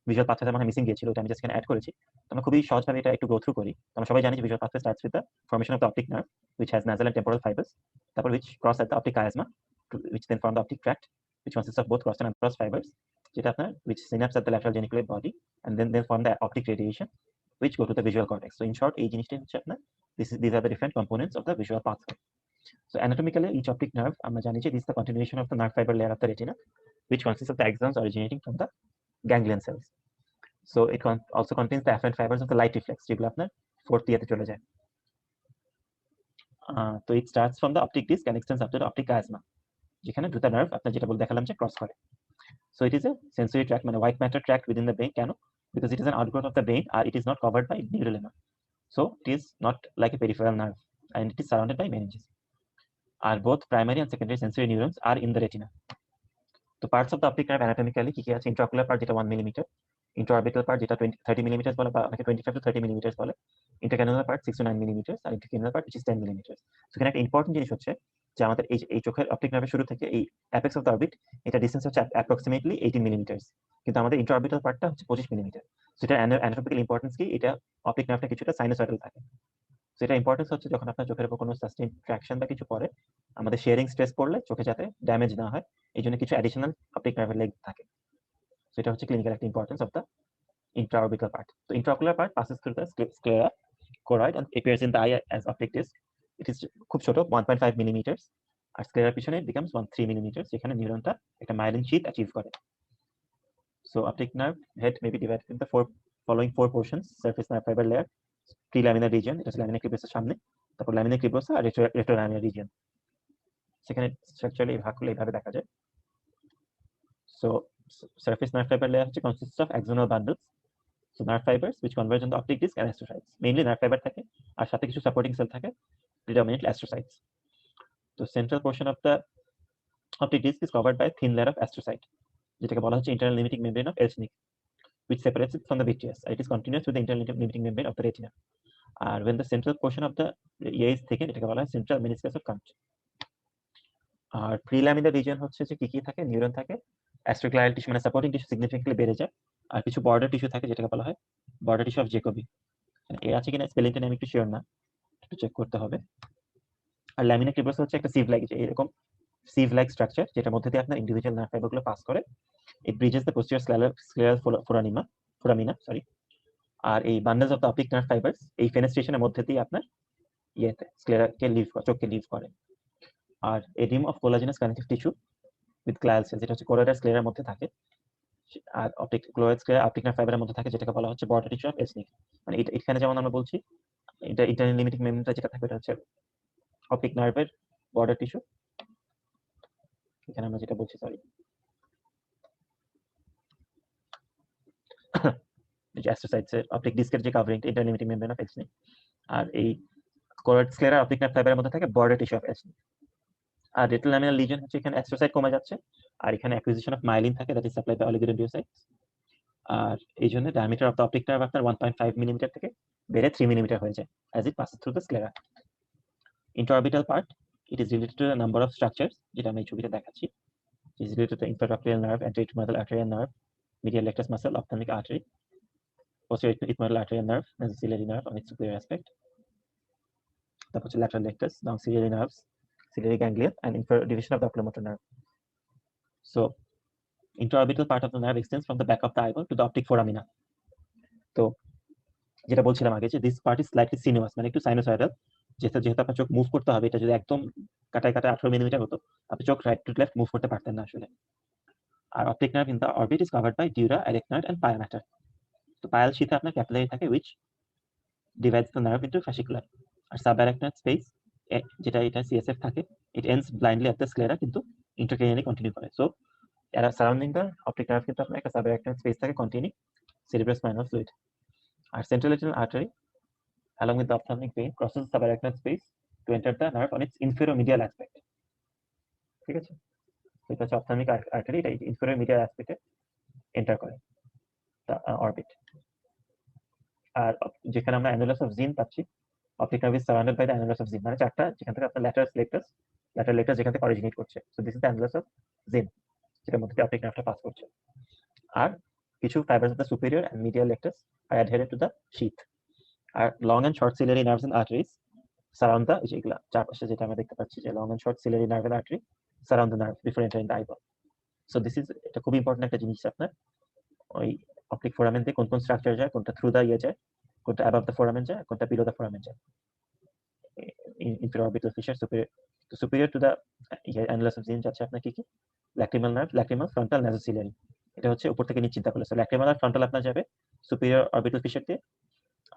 Visual pathway মানে missing গিয়েছিল, ওটা আমি জাস্ট এখানে অ্যাড করেছি। তো আমরা খুবই সহজভাবে এটা একটু গো থ্রু করি। আমরা সবাই জানি যে visual pathway starts with the formation of the optic nerve which has nasal and temporal fibers, তারপর which cross at the optic chiasma which then form the optic tract which consists of both cross and uncrossed fibers, যেটা আপনার which synapse at the lateral geniculate body and then form the optic radiation which go to the visual cortex. So in short এই জিনিসটাই হচ্ছে আপনার these are the different components of the visual pathway. So anatomically each optic nerve আমরা জানি যে this is the continuation of the nerve fiber layer of the retina which consists of the axons originating from the ganglion cells. So it also contains the afferent fibers of the light reflex যেগুলো আপনার fourth ইয়াতে চলে যায়। তো it starts from the optic disc and extends up to the optic chiasma যেখানে দুটো nerve আপনার যেটা বলে দেখালাম যে ক্রস করে। So it is a sensory tract মানে white matter tract within the brain। কেন? Because it is an outgrowth of the brain and it is not covered by neural lemma, so it is not like a peripheral nerve and it is surrounded by meninges. And both primary and secondary sensory neurons are in the retina. তো parts of the optic nerve anatomically কি কি আছে? intraocular part যেটা 1 mm, intraorbital part যেটা 30 mm বলে বা অনেকে 25 to 30 mm বলে, intercannular part 6 to 9 mm R intercranial part which is 10 mm. So এখানে একটা ইম্পর্টেন্ট জিনিস হচ্ছে যে আমাদের এই চোখের অপটিক নার্ভের শুরু থেকে এই অ্যাপেক্স অফ দ্য অরবিট এটা ডিসটেন্স হচ্ছে অ্যাপ্রক্সিমেটলি 18 mm, কিন্তু আমাদের ইন্ট্রাঅরবিটাল পার্টটা হচ্ছে 25 mm। সো এটা অ্যানাটমিক্যাল ইম্পর্টেন্স কি, এটা অপটিক নার্ভটা কিছুটা সাইনোসয়েডাল থাকে। সো এটা ইম্পর্টেন্স হচ্ছে যখন আপনার চোখের উপর কোনো সাস্টেইন ট্র্যাকশন বা কিছু পড়ে, আমাদের শেয়ারিং স্ট্রেস পড়লে চোখে যাতে ড্যামেজ না হয় এই জন্য কিছু অ্যাডিশনাল অপটিক নার্ভের লেগ থাকে। সো এটা হচ্ছে ক্লিনিক্যাল একটা importance of the intraorbital part. So intraocular part passes through the sclera choroid and appears in the eye as optic disc. It is খুব ছোট 1.5 mm আর স্ক্লেরার পিছনে it becomes 3 mm যেখানে নিউরনটা একটা মাইলিন শীথ অ্যাচিভ করে। So optic nerve head may be divided into the following four portions: surface nerve fiber layer, prelaminar region এটা হচ্ছে lamina ক্রিবোসা সামনে, তারপর ল্যামিনা ক্রিবোসা আর রেট্রোল্যামিনার রিজিয়ন। সেখানে স্ট্রাকচারালি ভাগ করলে এইভাবে দেখা যায়। So surface nerve fiber layer হচ্ছে consists of axonal bundles, so nerve fibers which converge on the optic disc and astrocytes. Mainly nerve fiber থাকে আর সাথে কিছু supporting cell থাকে, predominantly astrocytes. The central portion of the optic disc is covered by a thin layer of astrocyte যেটাকে বলা হচ্ছে internal limiting membrane of Elschnig which separates it from the vitreous. It is continuous with the internal limiting membrane of the retina. And when the central portion of the ear is thickened এটাকে বলা হয় central meniscus of Kundt. আর prelaminar region হচ্ছে যে কি থাকে, neuron থাকে, astroglial tissue মানে সাপোর্টিং টিস্যু সিগনিফিকেন্টলি বেড়ে যায়, আর কিছু বর্ডার টিস্যু থাকে যেটাকে বলা হয় বর্ডার টিস্যু অফ জেকোবি। এ আছে কিনা স্পেলিংটা আমি একটু শিওর না, একটু চেক করতে হবে। আর ল্যামিনা ক্রিবোসা হচ্ছে একটা সিভ লাইক, এরকম সিভ লাইক স্ট্রাকচার যেটার মধ্যে দিয়ে আপনার ইন্ডিভিজুয়াল নার্ভ ফাইবারগুলো পাস করে। It bridges the posterior scleral foramina sorry. আর এই bundles of the optic nerve fibres এই ফেনেস্ট্রেশনের মধ্যে দিয়ে আপনার ইয়েতে স্ক্লেরাকে লিভ করে, চোখকে লিভ করে। আর a rim of collagenous connective tissue with glial cell যেটা হচ্ছে কোরোইডাল স্ক্লেরার মধ্যে থাকে, আর ক্লোরাইড স্ক্লেরা অপটিক নার্ভ ফাইবারের মধ্যে থাকে যেটাকে বলা হচ্ছে বর্ডার টিস্যু অফ এলসনিক। মানে এখানে যেমন আমরা বলছি এটা ইন্টারনাল লিমিটিং মেমব্রেনটা যেটা থাকবে এটা হচ্ছে অপটিক নার্ভের বর্ডার টিস্যু। এখানে আমরা যেটা বলছি সরি যে অ্যাস্ট্রোসাইটসের অপটিক ডিস্কের যে কাভারিংটা internal limiting membrane of Elschnig, আর এই কোরোইড স্ক্লেরা অপটিক নার্ভ ফাইবারের মধ্যে থাকে বর্ডার টিস্যু অফ এলসনিক। আর রেট্রোল্যামিনার লিজিয়ন হচ্ছে এখানে অ্যাস্ট্রোসাইট কমে যাচ্ছে আর এখানে অ্যাকুইজিশন অফ মাইলিন থাকে that is supplied by oligodendrocytes. আর এই জন্য diameter of the optic nerve আপনার 1.5 mm থেকে বেড়ে 3 mm হয়ে যায় as it passes through the sclera. Intraorbital part, it is related to a number of structures যেটা আমি এই ছবিতে দেখাচ্ছি। It is related to the infraocular nerve, anterior ethmoidal arterial nerve, medial rectus muscle, ophthalmic artery, posterior ethmoidal arterial nerve, nasociliary nerve on its superior aspect. তারপর হচ্ছে lateral rectus, long ciliary nerves, ciliary ganglion and inferior division of the oculomotor nerve. So intraorbital part of the nerve extends from the back of the eyeball to the optic foramina. তো যেটা বলছিলাম আগে যে this part is slightly সিনুয়াস মানে একটু sinusoidal, যেহেতু আপনার চোখ মুভ করতে হবে, এটা যদি একদম কাটায় 18 mm হতো আপনি চোখ রাইট টু লেফট মুভ করতে পারতেন না আসলে। আর optic nerve in the orbit is covered by dura, arachnoid and pia mater. তো পায়াল শীথে আপনার ক্যাপিলারি থাকে which divides the nerve into fascicular, আর সাবআরেকনয়েড স্পেস যেটা এটা সিএসএফ থাকে, it ends blindly at the sclera কিন্তু ইন্টারক্রেনিয়ালি কন্টিনিউ করে। So এরা সারাউন্ডিং দ্য অপটিক নার্ভ কিন্তু আপনার একটা সাবআরেকনয়েড স্পেস থাকে কন্টিনিউ cerebrospinal fluid। আর central retinal artery along with the ophthalmic vein crosses the subarachnoid space to enter the nerve on its inferior-medial aspect. ঠিক আছে, এটা হচ্ছে ophthalmic artery, এটা inferior-medial aspect এ enter করে the orbit। আর যেখানে আমরা annulus of Zenn পাচ্ছি, optic nerve is surrounded by the annulus of Zenn মানে চারটা, যেখান থেকে আপনার lateral rectus যেখান থেকে অরিজিনেট করছে। So this is the annulus of Zenn যেটার মধ্যে দিয়ে optic nerveটা পাস করছে। আর কিছু fibers of the superior and medial rectus are adherent to the sheath. R long and short ciliary nerves and arteries surround the যেগুলা চারপাশে যেটা আমরা দেখতে পাচ্ছি যে long and short ciliary nerve and artery surround the nerve before entering the eyeball. So this is এটা খুব important একটা জিনিস আপনার ওই অপটিক ফোরামেন দিয়ে কোন কোন স্ট্রাকচার যায়, কোনটা থ্রু দা যায়, কোনটা অ্যাবাভ দ্য ফোরামেন যায়, কোনটা বিলো দ্য ফোরামেন যায়। inferior orbital fissure superior to the annulus of Zinj যাচ্ছে আপনার কি কি lacrimal nerve, lacrimal, frontal, nasociliary। এটা হচ্ছে উপর থেকে নিচ চিন্তা করলে, সো lacrimal আর frontal আপনার যাবে superior orbital fissure দিয়ে,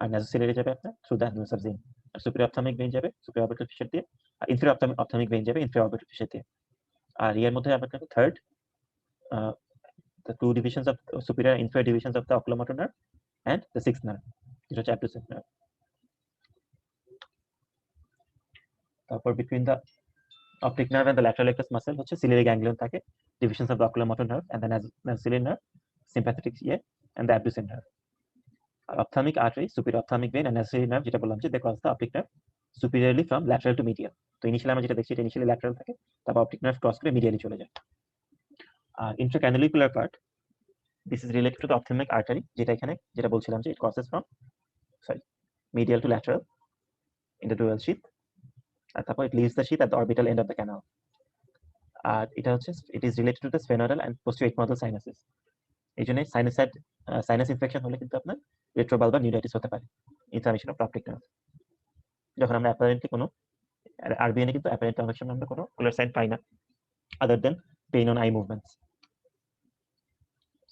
আর nasociliary যাবে আপনার through the annulus of Zinj, R superior ophthalmic vein যাবে superior orbital fissure দিয়ে, আর inferior ophthalmic vein যাবে inferior orbital fissure দিয়ে। আর এর মধ্যে আপনার third the two divisions of superior and inferior divisions of the oculomotor nerve and the sixth nerve, যেটা হচ্ছে abducens nerve। তারপর between the optic nerve and the lateral rectus muscle হচ্ছে ciliary ganglion থাকে, divisions of the oculomotor nerve and the nasociliary nerve, sympathetic and the abducens nerve। R ophthalmic artery, superior ophthalmic vein and nasociliary nerve যেটা বললাম যে they cross the optic nerve superiorly from lateral to medial। তো initially আমরা যেটা দেখছি এটা initially lateral থাকে, তারপর optic nerve ক্রস করে medially চলে যায়। আর intracanalicular part, this is related to the ophthalmic artery যেটা এখানে যেটা বলছিলাম যে it crosses from medial to lateral in the dural sheath, আর তারপর it leaves the sheath at the orbital end of the canal। আর এটা হচ্ছে it is related to the sphenoidal and posterior ethmoidal sinuses। এই জন্য sinus infection হলে কিন্তু আপনার রেট্রোবালবার neuritis হতে পারে, ইনফ্লামেশন অফ অপটিক নার্ভ। যখন আমরা অ্যাপারেন্টলি কোনো আরবিএনে কিন্তু অ্যাপারেন্ট অনেক সময় আমরা কোনো ক্লিয়ার সাইন পাই না other than pain on eye movements.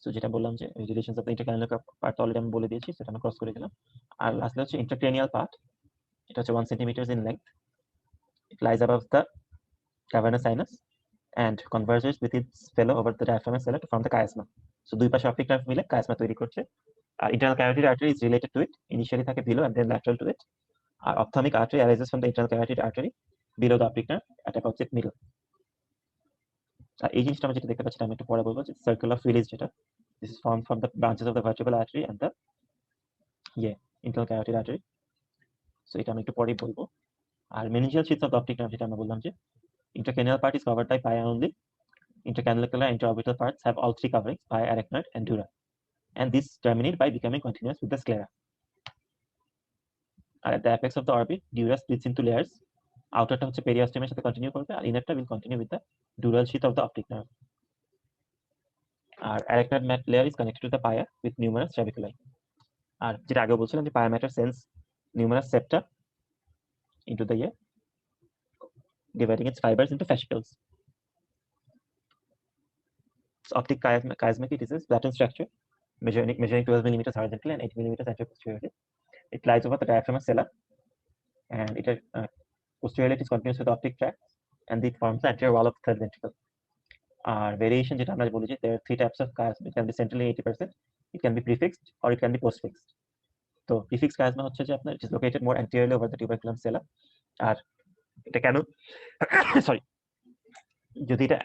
So যেটা বললাম যে relations of the intracanal part already আমি বলে দিয়েছি, সেটা আমরা ক্রস করে গেলাম। আর লাস্টলি হচ্ছে ইন্টারক্রেনিয়াল পার্ট, এটা হচ্ছে 1 centimetre in length, it lies above the cavernous sinus and converges with its fellow over the diaphragm cellar to form the chiasma। So দুই পাশে অপটিক নার্ভ মিলে chiasma তৈরি করছে। আর internal carotid artery is related to it, initially থাকে below and then lateral to it। R ophthalmic artery arises from the internal carotid artery below the optic nerve at about its middle। আর এই জিনিসটা আমরা যেটা দেখতে পাচ্ছি আমি একটু পরে বলবো যে circle of Willis যেটা, this is formed from the branches of the vertebral artery and the internal carotid artery। So এটা আমি একটু পরেই বলবো। আর meningeal sheaths of the optic nerve যেটা আমরা বললাম যে intracranial part is covered by pia only, intercanalicular and interorbital parts have all three coverings, pia, arachnoid and dura, and these terminate by becoming continuous with the sclera। R at the apex of the orbit dura splits into layers, outerটা হচ্ছে periosteum-এর সাথে continue করবে আর innerটা will continue with the dural sheath of the optic nerve। R arachnoid layer is connected to the pia with numerous trabeculi। আর যেটা আগে বলছিলাম যে pia mater sends numerous septa into the ear, dividing its fibers into fascicles। So optic chiasmatic, it is a flattened structure measuring 12 millimeters horizontally and 8 millimeters anterior-posteriorly। It lies over the diaphragm cellar and it posteriorly it is continuous with the optic tract and it forms the anterior wall of the third ventricle। Our variation যেটা আমরা বলি যে there are three types of chiasma, it can be centrally 80%, it can be prefixed or it can be postfixed। তো prefixed chiasma হচ্ছে যে আপনার it is located more anteriorly over the tuberculum cellar। আর এটা কেন সরি যদি এটা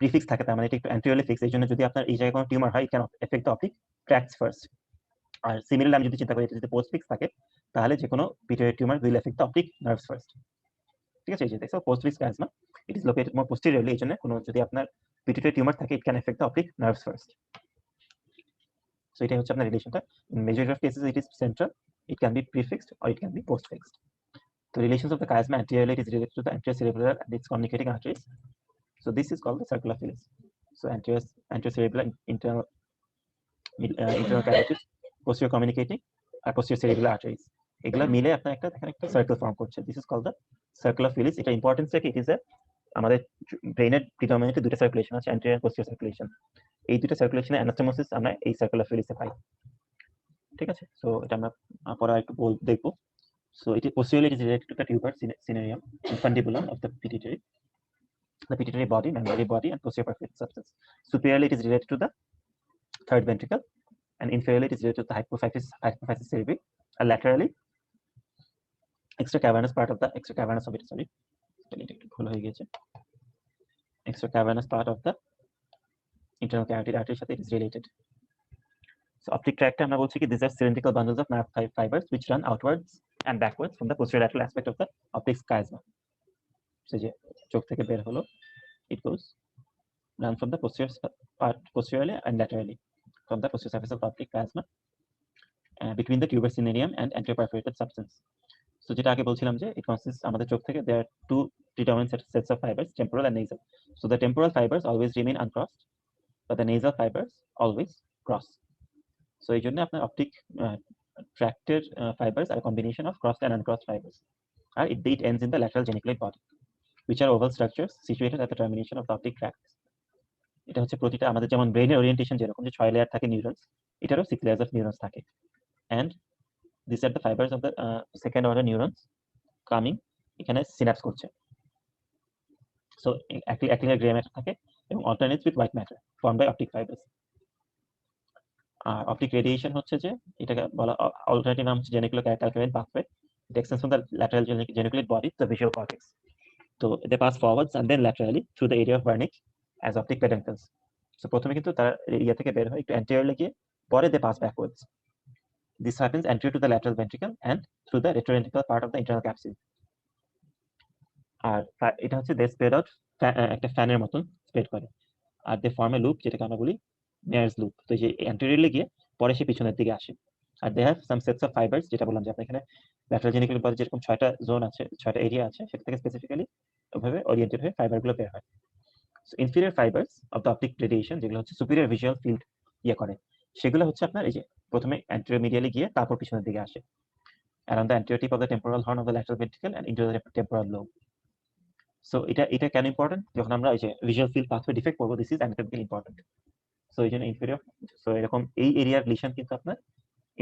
prefix থাকে তার মানে এটা একটু anteriorly fixed, এই জন্য যদি আপনার এই জায়গায় কোনো টিউমার হয় it can affect the optic tracts first। আর সিমিলারলি আমি যদি চিন্তা করি এটা যদি পোস্টফিক্স থাকে তাহলে যে কোনো pituitary tumour will affect the optic nerves first। ঠিক আছে, এই যে দেখো postfix chiasma it is located more posteriorly, এই জন্য কোনো যদি আপনার পিটুইটারি টিউমার থাকে it can affect the optic nerves first। So এটাই হচ্ছে আপনার রিলেশনটা। In majority of cases it is central, it can be prefixed or it can be postfixed। The relations of the chiasma anteriorly it is related to the anterior cerebellar and its communicating arteries। So this is called the circle of Willis। So anterior cerebellar, internal carotid, posterior communicating R posterior cerebellar arteries, এগুলা মিলে আপনার একটা দেখেন একটা circle form করছে। This is called the circle of Willis. এটা importance থেকে it is a আমাদের ব্রেইনের প্রিডমিনেন্টলি দুটো সার্কুলেশন আছে, অ্যান্টেরিয়র পোস্টিরিয়র সার্কুলেশন। এই দুটো সার্কুলেশনের অ্যানাস্টোমোসিস আমরা এই সার্কেল অফ উইলিসে পাই। ঠিক আছে, সো এটা আমরা পরে একটু দেখবো। So it posteriorly is related to the tuber cinereum infundibulum of the pituitary body, mammary body and posterior peripheral substance। Superiorly it is related to the third ventricle and inferiorly it is related to the hypophysis cerebri, and laterally extracavernous part of the extracavernous part of the internal carotid artery সাথে it is related। So optic tract আমরা বলছি কি these are cylindrical bundles of nerve fibers which run outwards and backwards from the posterior lateral aspect of the optic chiasma। So যে চোখ থেকে বের হলো it goes run from the posterior part posteriorly and laterally। from the posterior surface of the optic chiasma between the tuberosinium and anterior perforated substance. So যেটা আগে বলছিলাম যে it consists আমাদের চোখ থেকে there are two predominant sets of fibers, temporal and nasal. So the temporal fibers always remain uncrossed, but the nasal fibers always cross. So এই জন্য আপনার optic tracted fibers are a combination of crossed and uncrossed fibers. R it ends in the lateral geniculate body, which are oval structures situated at the termination of the optic tract. এটা হচ্ছে প্রতিটা আমাদের যেমন ব্রেইনের orientation যেরকম যে 6 layer থাকে neurons, এটারও 6 layers of neurons থাকে, and these are the fibers of the second order neurons coming এখানে সিনাপস করছে। সো একটি লেয়ার গ্রে ম্যাটার থাকে এবং alternates with white matter form by optic fibres. আর অপটিক রেডিয়েশন হচ্ছে যে এটাকে বলা অল্টারনেটিভ নাম হচ্ছে geniculate calcarine pathway. It extends from the lateral geniculate body to the visual cortex. So they pass forwards and then laterally through the area of Wernicke as optic peduncles. So প্রথমে কিন্তু তার area থেকে বের হয় একটু anteriorly গিয়ে পরে they pass backwards. This happens anterior to the lateral ventricle and through the retroventricular part of the internal capsule. আর এটা হচ্ছে they spread out একটা ফ্যানের মতন স্প্রেড করে, আর they form a loop যেটাকে আমরা বলি Mears loop. তো এই যে anteriorly গিয়ে পরে সে পিছনের দিকে আসে। আর they have some sets of fibers, যেটা বললাম যে আপনি এখানে lateral geniculate body যেরকম 6টা জোন আছে, 6টা এরিয়া আছে, সেটা থেকে স্পেসিফিক্যালি ওভাবে ওরিয়েন্টেড হয়ে ফাইবারগুলো বের হয়। So inferior fibres of the optic radiation যেগুলো হচ্ছে সুপিরিয়র ভিজুয়াল ফিল্ড করে, সেগুলো হচ্ছে আপনার এই যে প্রথমে anterior medially গিয়ে তারপর পিছনের দিকে আসে around the anterior tip of the temporal horn of the lateral ventricle and into the temporal lobe. So এটা কেন ইম্পর্টেন্ট? যখন আমরা এই যে ভিজুয়াল ফিল্ড পাথওয়ে ডিফেক্ট করবো, this is anatomically important. So এই জন্য ইনফিরিয়র, সো এরকম এই এরিয়ার লিশন কিন্তু আপনার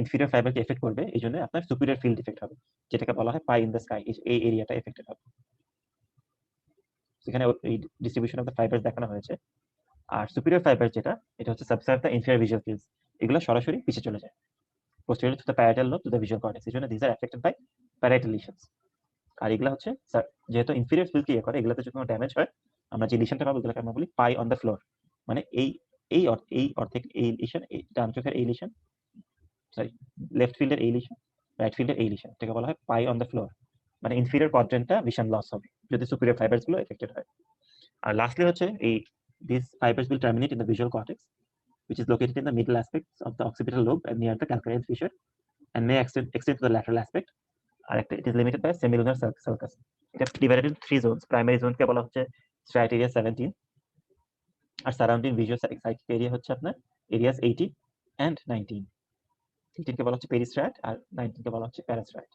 ইনফিরিয়র ফাইবারকে এফেক্ট করবে, এই জন্য আপনার সুপিরিয়র ফিল্ড ডিফেক্ট হবে, যেটাকে বলা হয় পাই ইন দ্য স্কাই। এই এরিয়াটা এফেক্টেড হবে, সেখানে এই ডিস্ট্রিবিউশন অফ দ্য ফাইবারস দেখানো হয়েছে। আর সুপিরিয়র ফাইবার যেটা, এটা হচ্ছে সাবসার্ভ দ্য ইনফিরিয়র ভিজুয়াল ফিল্ডস, এগুলো সরাসরি পিছে চলে যায় posteriorly to the parietal lobe to the visual cortex, এই জন্য these are affected by parietal lesions। আর এগুলা হচ্ছে যেহেতু ইনফিরিয়র ফিল্ড কি করে, এগুলাতে যদি কোনো ড্যামেজ হয় আমরা যে লিশনটা পাবো এগুলোকে আমরা বলি পাই অন দ্য ফ্লোর। মানে এই অর্ধেক এই লিশন, ডান চোখের এই লিশন, সরি লেফট ফিল্ডের এই লিশন, রাইট ফিল্ডের এই লিশন, এটাকে বলা হয় পাই অন দ্য ফ্লোর। মানে ইনফিরিয়র কোয়াড্রেন্টটা ভিশন লস হবে যদি সুপিরিয়র ফাইবারস গুলো এফেক্টেড হয়। আর লাস্টলি হচ্ছে এই these fibers will terminate in the visual cortex, which is located in the middle aspects of the occipital lobe and near the calcareous fissure, and may extend to the lateral aspect. আর একটা it is limited by semilunar sulcus. এটা divided in 3 zones. Primary zone কে বলা হচ্ছে striate area 17, আর surrounding visual psychic area হচ্ছে আপনার areas 18 and 19। 18 কে বলা হচ্ছে পেরিস্ট্রাট আর 19 কে বলা হচ্ছে প্যারাস্ট্রাট।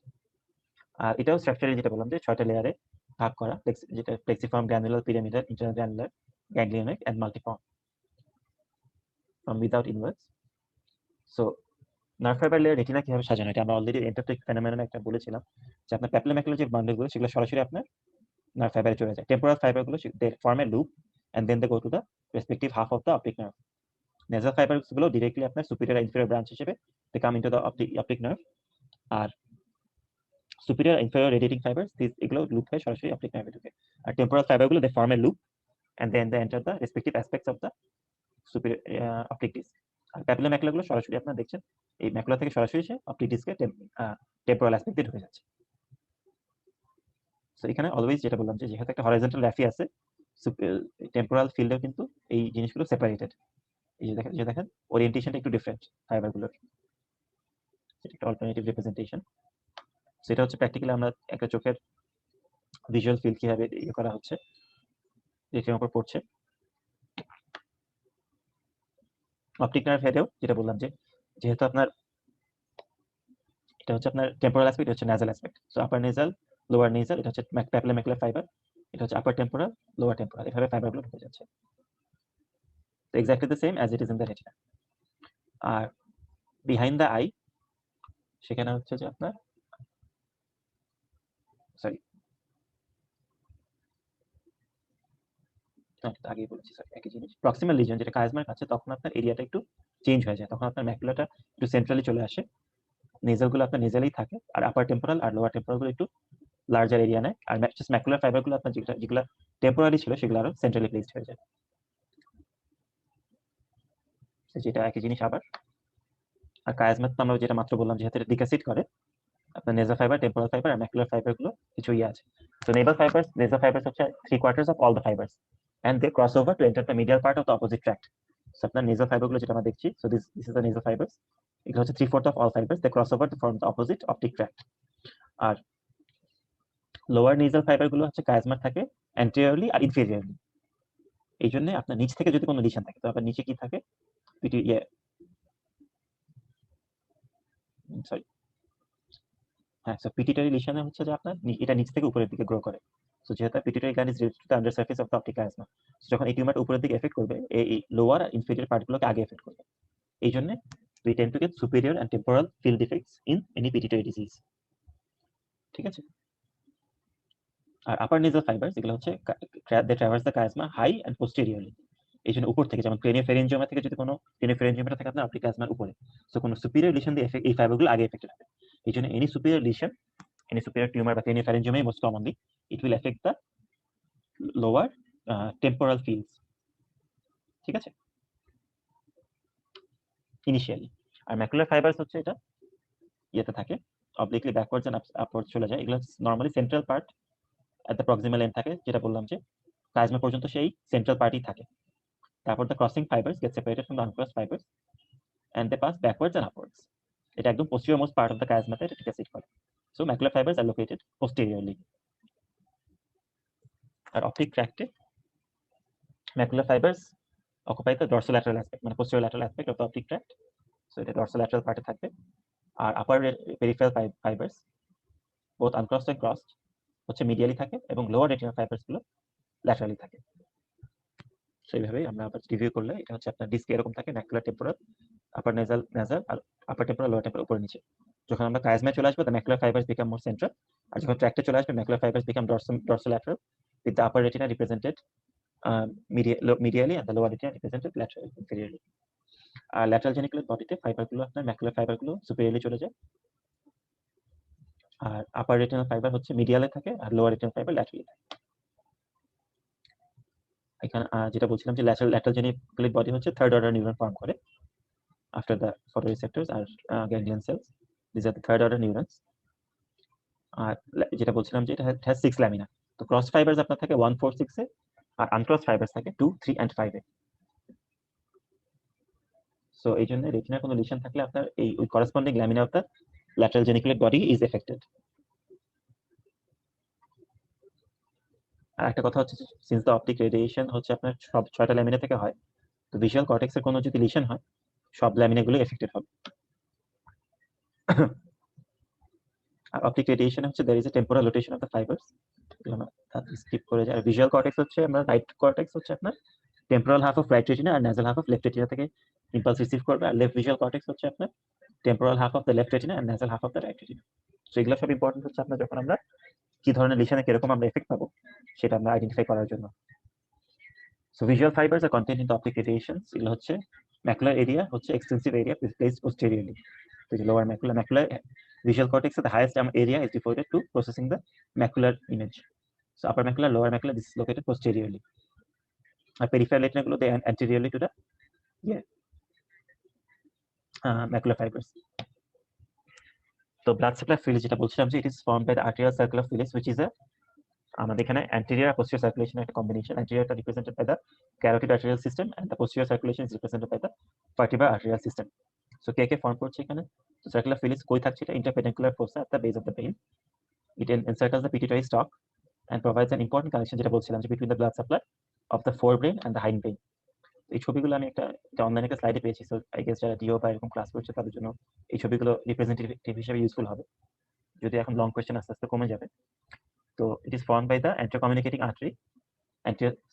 আর এটাও স্ট্রাকচারে যেটা বললাম যে 6টা লেয়ারে ভাগ করা, যেটা plexiform, granular, pyramidal, intergranular, ganglionic and multiform from without inwards. So nerve fibre layer retina কিভাবে সাজানো, এটা আমরা অলরেডি এন্টারপ্টিক ফেনোমেনন একটা বলেছিলাম যে আপনার প্যাপিলোম্যাকুলার যে বান্ডলগুলো সেগুলো সরাসরি আপনার নার্ভ ফাইবারে চলে যায়। টেম্পোরাল ফাইবারগুলো they form a loop and then they go to the respective half of the optic nerve. Nasal ফাইবারগুলো ডিরেক্টলি আপনার সুপিরিয়র আর ইনফিরিয়র ব্রাঞ্চ হিসেবে they come into the optic nerve. আর সুপিরিয়র ইনফিরিয়র রেডিয়েটিং ফাইবারস এগুলো loop হয়ে সরাসরি optic নার্ভে ঢুকে। আর টেম্পোরাল ফাইবারগুলো they form a loop and then they enter the respective aspects of the superior optic disc. আর প্যাপিলোম্যাকুলারগুলো সরাসরি আপনারা দেখছেন এই ম্যাকুলা থেকে সরাসরি সে অপটিক ডিস্কে টেম্পোরাল অ্যাসপেক্টে ঢুকে যাচ্ছে। সো এখানে অলওয়েজ যেটা বললাম যে যেহেতু একটা হরাইজন্টাল র্যাফি আছে, টেম্পোরাল ফিল্ডেও কিন্তু এই জিনিসগুলো সেপারেটেড। এই যে দেখেন ওরিয়েন্টেশনটা একটু ডিফারেন্ট ফাইবারগুলোর, সেটা একটা অল্টারনেটিভ রিপ্রেজেন্টেশন। সেটা হচ্ছে প্র্যাকটিক্যালি আমরা একটা চোখের ভিজুয়াল ফিল্ড কিভাবে ইয়ে করা হচ্ছে রেটিনার উপর পড়ছে। অপটিক নার্ভ হেডেও যেটা বললাম যে যেহেতু আপনার এটা হচ্ছে আপনার টেম্পোরাল অ্যাসপেক্ট, হচ্ছে ন্যাজাল অ্যাসপেক্ট। সো আপার নেজাল, লোয়ার নেজাল, এটা হচ্ছে প্যাপিলোম্যাকুলার ফাইবার, এটা হচ্ছে আপার টেম্পোরাল, লোয়ার টেম্পোরাল, এভাবে ফাইবারগুলো ঢুকে যাচ্ছে। তো exactly the same as it is in the retina. আর বিহাইন্ড দ্য আই সেখানে হচ্ছে যে আপনার সরি আগেই বলেছি স্যার একই জিনিস, প্রক্সিমাল লিজন যেটা কাইজমার কাছে, তখন আপনার এরিয়াটা একটু চেঞ্জ হয়ে যায়, তখন আপনার ম্যাকুলাটা একটু সেন্ট্রালি চলে আসে, নেজালগুলো আপনার নেজালেই থাকে, আর আপার টেম্পোরাল আর লোয়ার টেম্পোরালগুলো একটু লার্জার এরিয়া নেয়, আর ম্যাকুলার ফাইবারগুলো আপনার যেগুলো টেম্পোরারি ছিল সেগুলো আরো সেন্ট্রালি প্লেসড হয়ে যায়। যেটা একই জিনিস আবার। আর কায়াজমাত তো আমরা যেটা মাত্র বললাম যেহেতু এটা ডিকাসিড করে, আপনার নেজাল ফাইবার, টেম্পোরাল ফাইবার আর ম্যাকুলার ফাইবারগুলো কিছু ইয়ে আছে। তো নেজাল ফাইবারস হচ্ছে 3/4 of all the fibers and they cross over to enter the medial part of the opposite tract. So আপনার নেজাল ফাইবারগুলো যেটা আমরা দেখছি, so this is the nasal fibres. এগুলো হচ্ছে 3/4 of all fibres, they cross over to form the opposite optic tract. আর lower nasal ফাইবারগুলো হচ্ছে কায়াজমার থাকে অ্যান্টেরিয়রলি আর ইনফেরিয়রলি। এই জন্য আপনার নিচ থেকে যদি কোনো লিশন থাকে, তো আপনার নিচে কি থাকে, সরি, হ্যাঁ, সো পিটিটারি লিশনে হচ্ছে যে আপনার এটা নিচ থেকে উপরের দিকে গ্রো করে। সো যেহেতু পিটিটারি gland is related to the under surface of the optic chiasma, যখন এই টিউমারটা উপরের দিকে এফেক্ট করবে, এই লোয়ার আর ইনফেরিয়র পার্টগুলোকে আগে এফেক্ট করবে। এই জন্য we tend to get superior and temporal field defects in any pituitary disease. ঠিক আছে? আর আপার নেজাল ফাইবারস এগুলো হচ্ছে they traverse the chiasma high and posteriorly। এই জন্য উপর থেকে, যেমন ক্রেনিওফ্যারিঞ্জিওমা থেকে যদি কোনো ক্রেনিওফ্যারিঞ্জিওমাটা থাকে আপনার অপটিক কায়াজমার উপরে, সো কোনো সুপিরিয়র লিশন দিয়ে এই ফাইবারগুলো আগে এফেক্টেড হবে। এই জন্য any superior lesion, any superior tumour বা craniopharyngioma most commonly it will affect the lower temporal fields. ঠিক আছে, ইনিশিয়ালি। আর ম্যাকুলার ফাইবারস হচ্ছে এটা ইয়েতে থাকে, অবলিকলি ব্যাকওয়ার্ডস এন্ড আপওয়ার্ডস চলে যায়। এগুলো normally central part at the proximal end থাকে, যেটা বললাম যে কায়াজমা পর্যন্ত সেই সেন্ট্রাল পার্টই থাকে। তারপর the crossing fibers get separated from the uncrossed fibers and they pass backwards and upwards। এটা একদম posterior most part of the chiasma তে এটা ঠিক আছে করে। So macular fibers are located posteriorly। R optic tract A macular fibers occupy the dorsolateral aspect, মানে posterior lateral aspect of the optic tract। So এটা dorsolateral পার্টে থাকবে। আর upper peripheral fibers both uncrossed and crossed হচ্ছে medially থাকে, এবং lower retinal fibers গুলো laterally থাকে। সেইভাবেই আমরা আবার রিভিউ করলে এটা হচ্ছে আপনার ডিস্ক এরকম থাকে, ম্যাকুলার টেম্পোরাল, আপার নেজাল আর আপার টেম্পোরাল, লোয়ার টেম্পোরাল উপরে নিচে। যখন আমরা কায়াজমায় চলে আসবো, the macular fibres become more central. আর যখন ট্র্যাক্টে চলে আসবে, macular fibres become dorsolateral with the upper retina represented medially and the lower retina represented laterally, inferiorly। R lateral জেনিকুলার বডিতে ফাইবারগুলো আপনার ম্যাকুলার ফাইবারগুলো সুপিরিয়রলি চলে যায়, আর আপার রেটিনাল ফাইবার হচ্ছে মিডিয়ালে থাকে, আর লোয়ার রেটিনাল ফাইবার ল্যাটারালি থাকে। এখানে যেটা বলছিলাম যে ল্যাটারাল জেনিকুলার বডি হচ্ছে থার্ড অর্ডার নিউরন ফর্ম করে after the photoreceptors are ganglion cells। These are the third order neurons। আর যেটা বলছিলাম যে এটা has 6 lamina। তো ক্রস ফাইবারস আপনার থাকে 1, 4, 6 এ, আর আনক্রস ফাইবারস থাকে 2, 3 and 5 এ। সো এই জন্য রেটিনার কোনো লিশন থাকলে আপনার এই ওই corresponding lamina of the lateral geniculate body is affected. আর একটা কথা হচ্ছে, সিন্স দ্য অপটিক রেডিয়েশন হচ্ছে আপনার সব 6টা ল্যামিনা থেকে হয়, তো ভিজুয়াল কর্টেক্সের কোনো যদি লিশন হয়, সব ল্যামিনাগুলো এফেক্টেড হবে। আর অপটিক রেডিয়েশন হচ্ছে there is a temporal rotation of the fibers। Skip করে যায়। আর ভিজুয়াল কর্টেক্স হচ্ছে আমরা রাইট কর্টেক্স হচ্ছে আপনার temporal half of right retina আর nasal half of left retina থেকে ইম্পালস রিসিভ করবে। আর লেফট ভিজুয়াল কর্টেক্স হচ্ছে আপনার temporal half of the left retina আর nasal half of the right retina. So এগুলো সব ইম্পর্টেন্ট হচ্ছে আপনার যখন আমরা কি ধরনের লিশনে কিরকম আমরা এফেক্ট পাবো সেটা আমরা আইডেন্টিফাই করার জন্য। So visual fibres are content in the optic radiations, এগুলো হচ্ছে ম্যাকুলার এরিয়া হচ্ছে extensive area placed posteriorly. So the lower macular visual cortex, the highest area is devoted to processing the macular image. So upper macula, lower macula, this is located posteriorly. Peripheral retina gulo they anteriorly to the macular fibers. So blood supply villus যেটা বলছিলাম যে it is formed by the arterial circle of villus, which is a আমাদের এখানে anterior আর posterior circulation একটা combination। Anterior টা represented by the carotid arterial system and the posterior circulation is represented by the vertebral arterial system। So K form করছে এখানে? তো circular fleece কই থাকছে? এটা interpedunculair fossa at the base of the brain। It encircles the pituitary stalk and provides an important connection, যেটা বলছিলাম যে between the blood supply of the forebrain and the hindbrain। এই ছবিগুলো আমি একটা অনলাইনে একটা স্লাইডে পেয়েছি, সো আই গেস যারা ডিও বা এরকম ক্লাস করছে তাদের জন্য এই ছবিগুলো রিপ্রেজেন্টেটিভ হিসেবে ইউজফুল হবে, যদি এখন লং কোয়েশ্চেন আস্তে আস্তে কমে যাবে। তো it is formed by the anterior communicating artery,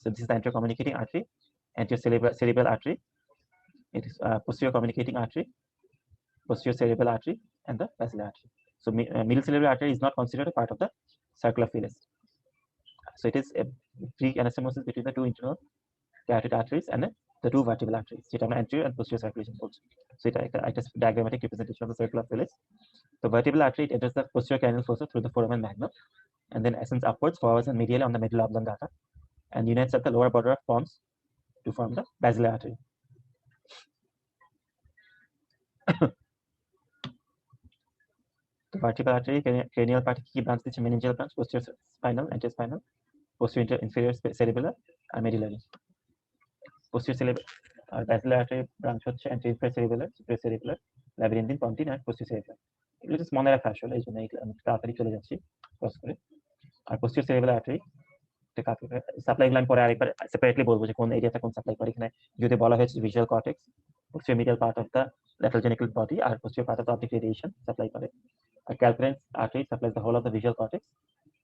so this is the anterior communicating artery, anterior cerebral artery, it is posterior communicating artery, posterior cerebral artery and the basilar artery। So middle cerebral artery is not considered a part of the circular filus। So it is a free anastomosis between the two internal carotid arteries and the two vertebral arteries, যেটা আমরা anterior and posterior circulation বলছি। So এটা একটা diagrammatic representation of the circular filus। The vertebral artery, it enters the posterior cranial fossa through the foramen magnum and then ascends upwards, forwards and medially on the medulla oblongata and unites at the lower border of pons to form the basilar artery। The vertebral artery cranial part কি branch দিচ্ছে? meningeal branch, posterior spinal, anterospinal, posterior inferior cerebellar আর medullary। posterior আর basilar artery branch হচ্ছে anterior superior cerebellar, labyrinthine, pontine and posterior cerebellar। এগুলো just মনে রাখা আসলে, এই জন্য আমি তাড়াতাড়ি চলে যাচ্ছি ক্রস করে। আর posterior cerebellar artery supply line পরে আরেকবার সেপারেটলি বলবো যে কোন এরিয়াতে কোন সাপ্লাই করে। এখানে যদি বলা হয়েছে visual cortex, posterior medial part of the lateral geniculate body আর posterior part of the optic radiation supply করে। আর calcareous artery supplies the whole of the visual cortex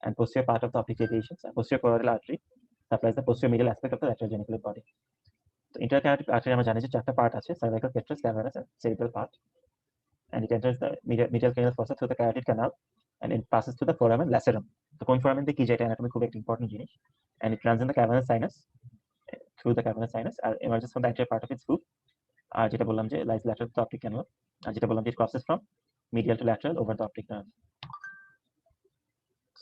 and posterior part of the optic radiations, and posterior choroidal artery supplies the posterior medial aspect of the lateral geniculate body। তো intercarotid artery আমরা জানি যে চারটা part আছে, cervical, petrous, cavernous and cerebral part, and it enters the medial cranial fossa through the carotid canal and it passes through the foramen lacerum। তো কোন foramen দিয়ে কি যায়, এটা anatomy খুব একটা ইম্পর্টেন্ট জিনিস। and it runs in the cavernous sinus, through the cavernous sinus and emerges from the anterior part of its roof। আর যেটা বললাম যে lies lateral to the optic canal, আর যেটা বললাম যে it crosses from medial to lateral over the optic nerve।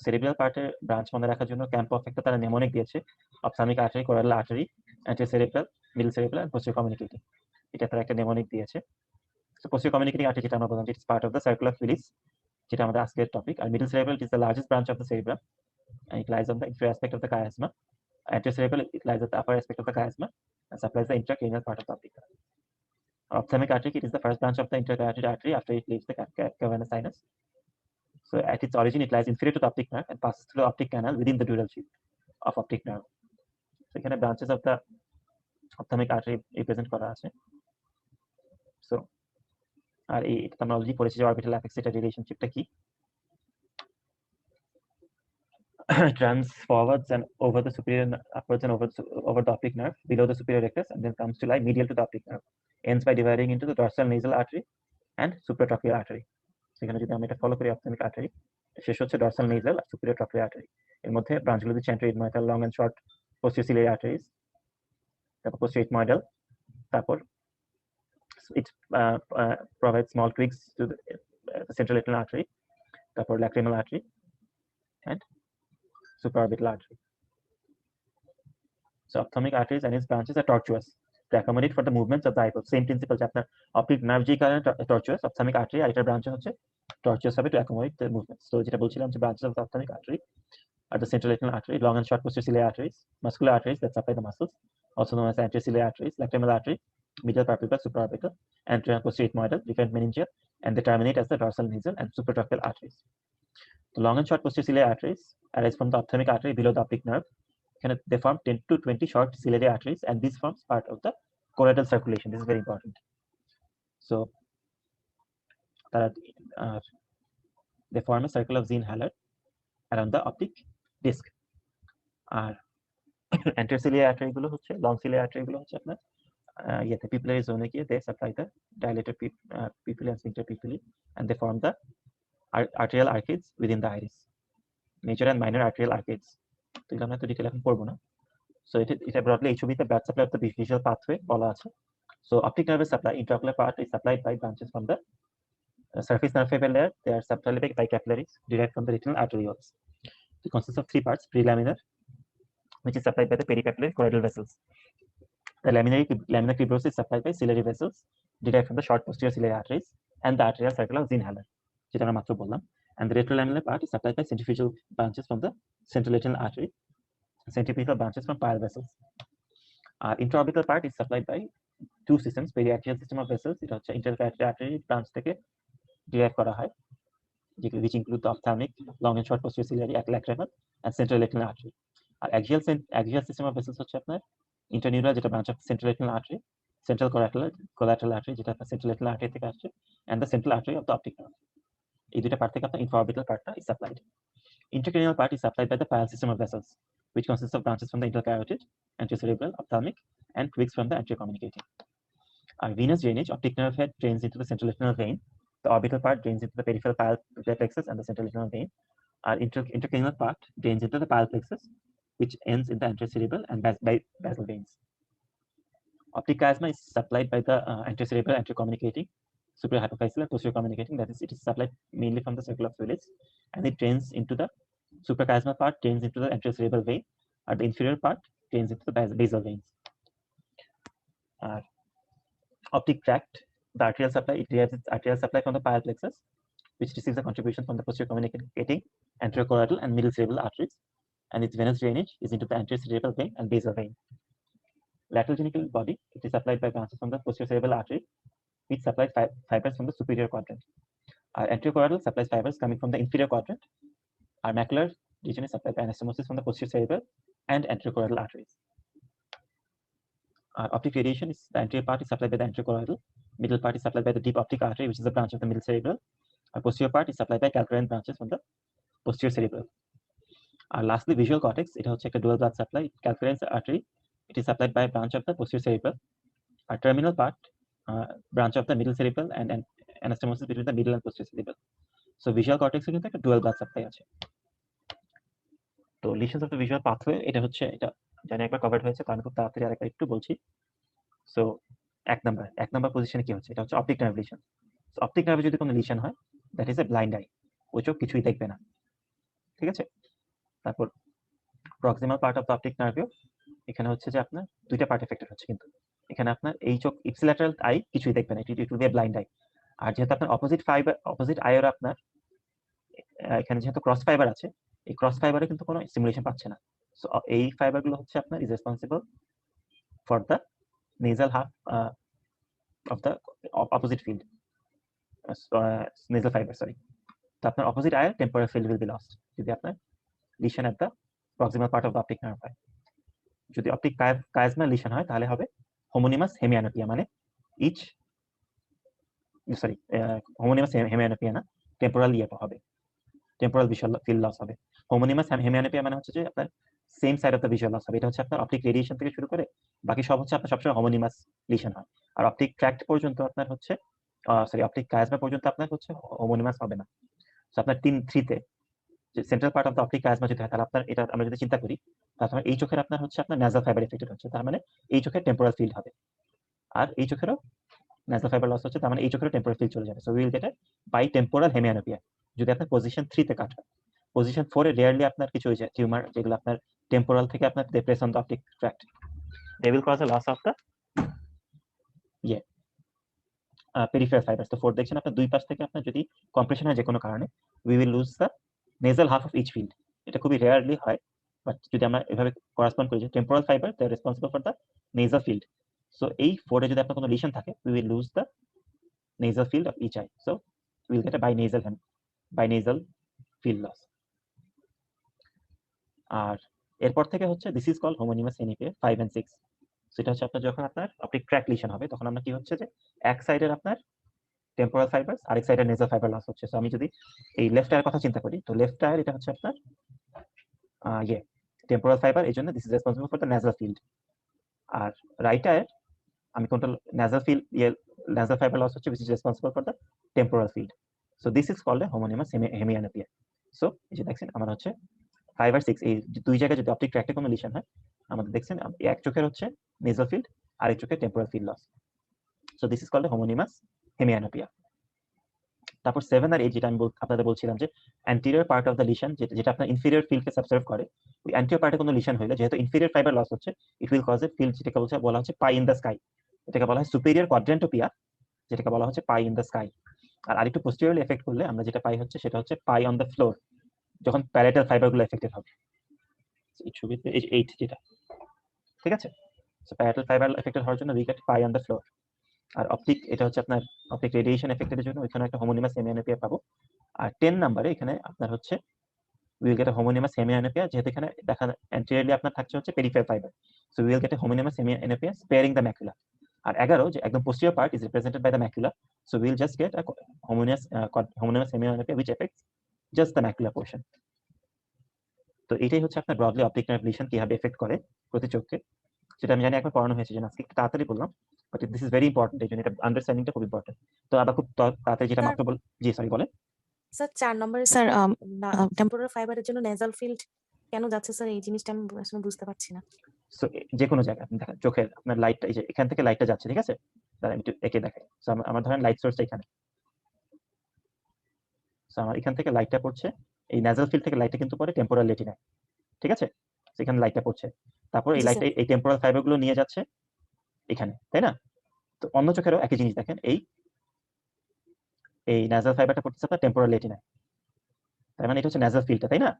Cerebral পার্টের branch মনে রাখার জন্য ক্যাম্প অফ একটা তারা নেমোনিক দিয়েছে, অপথালমিক আর্টারি, কোরাল artery, anterior cerebral, middle cerebral and posterior communicating. এটা তারা একটা নেমোনিক দিয়েছে। তো পোস্টেরিয়র কমিউনিকেটিং আর্টারি যেটা আমরা বললাম it's part of the circle of Willis, যেটা আমাদের আজকের টপিক। আর middle cerebral is the largest branch of the cerebrum and it lies on the inferior aspect of the chiasma. Anterior cerebral it lies at the upper aspect of the chiasma and supplies the intracranial part of the optic nerve. Ophthalmic artery, it is the first branch of the intercarotid artery after it leaves the cavernous sinus. So at its origin, it lies inferior to the optic nerve and passes through the optic canal within the dural sheath of optic nerve. So এখানে branches of the ophthalmic artery represent করা আছে। So আর এটা আমরা already পড়েছি যে orbital apex এটা রিলেশনশিপটা কি। It runs forwards and over the superior, upwards and over the optic nerve below the superior rectus and then comes to lie medial to the optic nerve, ends by dividing into the dorsal nasal artery and supratrochlear artery। সেখানে যদি আমরা এটা follow করি ophthalmic artery শেষ হচ্ছে dorsal nasal আর superior trochlear artery। এর মধ্যে ব্রাঞ্চগুলো হচ্ছে anterior ethmoidal, long and short posterior ciliary arteries, তারপর posterior ethmoidal, তারপর it provides small creeks to the central retinal artery, তারপর lacrimal artery and supraorbital artery। So ophthalmic arteries and its branches are tortuous to accommodate for the movements of the eyeball। Same principle যে আপনার optic nerve যে কারণে tortuous, ophthalmic artery আর এটার branch হচ্ছে tortuous হবে to accommodate the movements। So যেটা বলছিলাম যে branches of the ophthalmic artery are the central retinal artery, long and short posterior ciliary arteries, muscular arteries that supply the muscles, also known as anterior ciliary arteries, lacrimal artery, medial palpebral, supraorbital, anterior and posterior ethmoidal, different meningeal, and they terminate as the dorsal nasal and supratrochlear arteries। The long and short posterior ciliary arteries arise from the ophthalmic artery below the optic nerve। They form 10 to 20 short ciliary arteries and this forms part of the choroidal circulation। This is very important। So they form a circle of Zinn-Hallard around the optic disc। R anterior ciliary artery গুলো হচ্ছে, long ciliary artery গুলো হচ্ছে আপনার ইয়েতে pupillary zone গিয়ে they supply the dilated pupillary and sphincter pupillae and they form the arterial arcades within the iris, major and minor arterial arcades। তো এগুলো আমরা তো ডিটেইল এখন পড়বো না। So এটা broadly এই ছবিতে blood supply of the visual pathway বলা আছে। So optic nerve supply, intraocular part is supplied by branches from the surface nerve fiber layer. They are supplied by capillaries derived from the retinal arterioles। It consists of three parts: prelaminar, which is supplied by the pericapillary choroidal vessels. The laminar tuberosity is supplied by ciliary vessels derived from the short posterior ciliary arteries and the arterial circle of Zinn-Hallard, যেটা আমরা মাত্র বললাম। And the retrolaminar part is supplied by centrifugal branches from the central retinal artery, centripetal branches from pile vessels। Intraorbital part is supplied by two systems, periatrial system of vessels, এটা হচ্ছে intercarotid artery branch থেকে derive করা হয়, which include the ophthalmic, long and short posterior ciliary, lacrimal and central retinal artery। R axial system of vessels হচ্ছে আপনার interneural, যেটা branch of central retinal artery, central collateral artery, যেটা central retinal artery থেকে আসছে, and the central artery of the optic nerve। এই দুইটা part থেকে আপনার infraorbital partটা is supplied। Intracranial part is supplied by the pile system of vessels, which consists of branches from the intercarotid, anterocerebral, ophthalmic, and twigs from the anterior communicating। Our venous drainage, optic nerve head drains into the central retinal vein. The orbital part drains into the peripheral pile plexus and the central retinal vein. Our intracranial part drains into the pile plexus, which ends in the anterocerebral and basal veins। Optic chiasma is supplied by the anterocerebral, anterior communicating, superior hypophyseal, and posterior communicating. That is, it is supplied mainly from the circle of Willis, and it drains into the suprachiasma part, drains into the anterocerebral vein, and the inferior part drains into the basal veins। Optic tract, the arterial supply, it derives its arterial supply from the pile plexus, which receives a contribution from the posterior communicating, anterocoroidal, and middle cerebral arteries, and its venous drainage is into the anterior cerebral vein and basal vein। Lateral genital body, it is supplied by branches from the posterior cerebral artery, which supplies fibers from the superior quadrant. Our anterochoroidal supplies fibers coming from the inferior quadrant. Our macular region is supplied by anastomosis from the posterior cerebral and anterochoroidal arteries. Our optic radiation is the anterior part is supplied by the anterochoroidal, middle part is supplied by the deep optic artery, which is a branch of the middle cerebral. Our posterior part is supplied by calcarine branches from the posterior cerebral. R lastly visual cortex, এটা হচ্ছে একটা dual blood supply, calcarine artery, it is supplied by a branch of the posterior cerebral. Our terminal part, branch of the middle cerebral and anastomosis between the middle and posterior cerebral. So visual cortex এ কিন্তু একটা dual blood supply আছে। তো lesions of the visual pathway, এটা হচ্ছে এটা জানি একবার covered হয়েছে, তো আমি খুব তাড়াতাড়ি আরেকবার একটু বলছি। সো এক নাম্বার পজিশনে কি হচ্ছে, এটা হচ্ছে অপটিক নার্ভ লিশন। অপটিক নার্ভে যদি কোনো লিশন হয়, that is a blind eye, ওই চোখ কিছুই দেখবে না, ঠিক আছে। তারপর proximal part of the optic নার্ভেও এখানে হচ্ছে যে আপনার দুইটা পার্ট এফেক্টেড হচ্ছে, কিন্তু এখানে আপনার এই চোখ ইপসিল্যাটারাল আই কিছুই দেখবে না, it will be a blind eye. আর যেহেতু আপনার অপোজিট আইয়ের আপনার এখানে যেহেতু ক্রস ফাইবার আছে, এই ক্রস ফাইবারে কিন্তু কোনো স্টিমুলেশন পাচ্ছে না। সো এই ফাইবারগুলো হচ্ছে আপনার is responsible for the nasal half of the opposite field, nasal fibre, sorry. তো আপনার অপোজিট আইয়ের temporal field will be lost যদি আপনার lesion at the proximal part of the optic nerve হয়। যদি অপটিক কায়াজমা লিশন হয় তাহলে হবে হোমোনিমাস হেমিয়ানোপিয়া, মানে হোমোনিমাস হেমিয়ানোপিয়া না, টেম্পোরাল ইয়ে হবে, টেম্পোরাল ভিজুয়াল ফিল্ড লস হবে। হোমোনিমাস হেমিয়ানোপিয়া মানে হচ্ছে যে আপনার same side of the visual loss হবে। এটা হচ্ছে আপনার অপটিক রেডিয়েশন থেকে শুরু করে বাকি সব হচ্ছে আপনার সবসময় হোমোনিমাস লিশন হয়। আর অপটিক ট্র্যাক্ট পর্যন্ত আপনার হচ্ছে অপটিক কায়াজমা পর্যন্ত আপনার হচ্ছে হোমোনিমাস হবে না। সো আপনার 3-তে যে central part of the optic chiasma যদি হয়, তাহলে আপনার এটা আমরা যদি চিন্তা করি, তাহলে এই চোখের আপনার হচ্ছে আপনার ন্যাজাল ফাইবার এফেক্টেড হচ্ছে, তার মানে এই চোখের টেম্পোরাল ফিল্ড হবে। আর এই চোখেরও ন্যাজাল ফাইবার লস হচ্ছে, তার মানে এই চোখেরও টেম্পোরাল ফিল্ড চলে যাবে। So will get a bitemporal hemianopia যদি আপনার পজিশন 3-তে কাট হয়। পজিশন 4-এ রেয়ারলি আপনার কিছু হয়েছে টিউমার, যেগুলো আপনার টেম্পোরাল থেকে আপনার press on the optic tract, they will cause a loss of the peripheral fibres. তো 4 দেখছেন আপনার দুই পাশ থেকে আপনার যদি কম্প্রেশন হয় যে কোনো কারণে, we will lose the nasal half of each field. এটা খুবই রেয়ারলি হয়, বাট যদি আমরা এভাবে করাসপন্ড করি যে temporal fibre they are responsible for the nasal field, so এই 4-এ যদি আপনার কোনো লিশন থাকে, we will lose the nasal field of each eye, so we will get a binasal field loss. আর এরপর থেকে হচ্ছে this is called homonymous hemianopia 5 and 6। সেটা হচ্ছে আপনার যখন আপনার অপটিক ট্র্যাক লিশন হবে, তখন আমরা কি হচ্ছে যে এক সাইডের আপনার টেম্পোরাল ফাইবারস, আরেক সাইডের নেজাল ফাইবার লস হচ্ছে। সো আমি যদি এই লেফট আইয়ের কথা চিন্তা করি, তো লেফট আইয়ের এটা হচ্ছে আপনার টেম্পোরাল ফাইবার, এই জন্য this is responsible for the nasal field. আর রাইট আইয়ের আমি কোনটা নেজাল ফাইবার লস হচ্ছে, which is responsible for the temporal field. So this is called a homonymous hemianopia. So এই যে দেখছেন আমার হচ্ছে 5 আর 6 এই দুই জায়গায় যদি অপটিক ট্র্যাক্টে কোনো লিশন হয়, আমাদের দেখছেন এক চোখের হচ্ছে নেজাল ফিল্ড, আরেক চোখের temporal field loss. So this is called a homonymous hemianopia. তারপর 7 আর 8 যেটা আমি আপনাদের বলছিলাম যে anterior part of the lesion, যেটা আপনার ইনফেরিয়র ফিল্ডকে সাবসার্ভ করে, ওই অ্যান্টেরিয়র পার্টে কোনো লিশন হলে যেহেতু ইনফেরিয়র ফাইবার লস হচ্ছে, it will cause A field যেটাকে বলা হচ্ছে পাই ইন দ্য স্কাই। এটাকে বলা হয় সুপেরিয়র কোয়াড্রান্টোপিয়া, যেটাকে বলা হচ্ছে পাই ইন দ্য স্কাই। আর আরেকটু পোস্টেরিয়রলি এফেক্ট করলে আমরা যেটা পাই হচ্ছে সেটা হচ্ছে পাই অন দ্য ফ্লোর, যখন প্যারাইটাল ফাইবারগুলো এফেক্টেড হবে। এই ছবিতে এই 8 যেটা, ঠিক আছে। সো প্যারাইটাল ফাইবার এফেক্টেড হওয়ার জন্য we get pie on the floor. আর অপটিক, এটা হচ্ছে আপনার অপটিক রেডিয়েশন এফেক্টের জন্য ওইখানে একটা হোমোনিমাস হেমিয়ানোপিয়া পাবো। আর 10 নম্বরে এখানে আপনার হচ্ছে উইল গেট এ হোমোনিমাস হেমিয়ানোপিয়া, যেহেতু এখানে দেখা অ্যান্টেরিয়রলি আপনার থাকছে হচ্ছে peripheral fibre, so will get a homonymous hemianopia sparing the macula. আর 11 যে একদম posterior part is represented by the macula, so will just get a homonymous hemianopia which affects just the macular portion. তো এটাই হচ্ছে আপনার broadly optic nerve lesion কিভাবে effect করে প্রতি চোখকে, সেটা আমি জানি একবার পড়ানো হয়েছে, যে আজকে একটু তাড়াতাড়ি বললাম, but this is very important, এই জন্য এটা আন্ডারস্ট্যান্ডিংটা খুব ইম্পর্টেন্ট। তো আবার খুব তাড়াতাড়ি যেটা মাত্র জি সরি বলেন স্যার। 4 নম্বরে স্যার টেম্পোরাল ফাইবারের জন্য নেজাল ফিল্ড কেন যাচ্ছে স্যার, এই জিনিসটা আমি আসলে বুঝতে পারছি না। সো যে কোনো জায়গায় আপনি দেখেন চোখের আপনার লাইটটা, এই যে এখান থেকে লাইটটা যাচ্ছে, ঠিক আছে, তাহলে আমি একটু এঁকে দেখাই। সো আমার ধরেন লাইট সোর্সটা এখানে, সো আমার এখান থেকে লাইটটা পড়ছে, এই নেজাল ফিল্ড থেকে লাইটটা কিন্তু পড়ে টেম্পোরাল রেটিনায়, ঠিক আছে। সেখানে লাইটটা পড়ছে, তারপর এই লাইটটা এই টেম্পোরাল ফাইবারগুলো নিয়ে যাচ্ছে এখানে, তাই না। তো অন্য চোখেরও একই জিনিস দেখেন, এই নেজাল ফাইবারটা পড়তেছে আপনার টেম্পোরাল রেটিনায়, তার মানে এটা হচ্ছে নেজাল ফিল্ডটা, তাই না।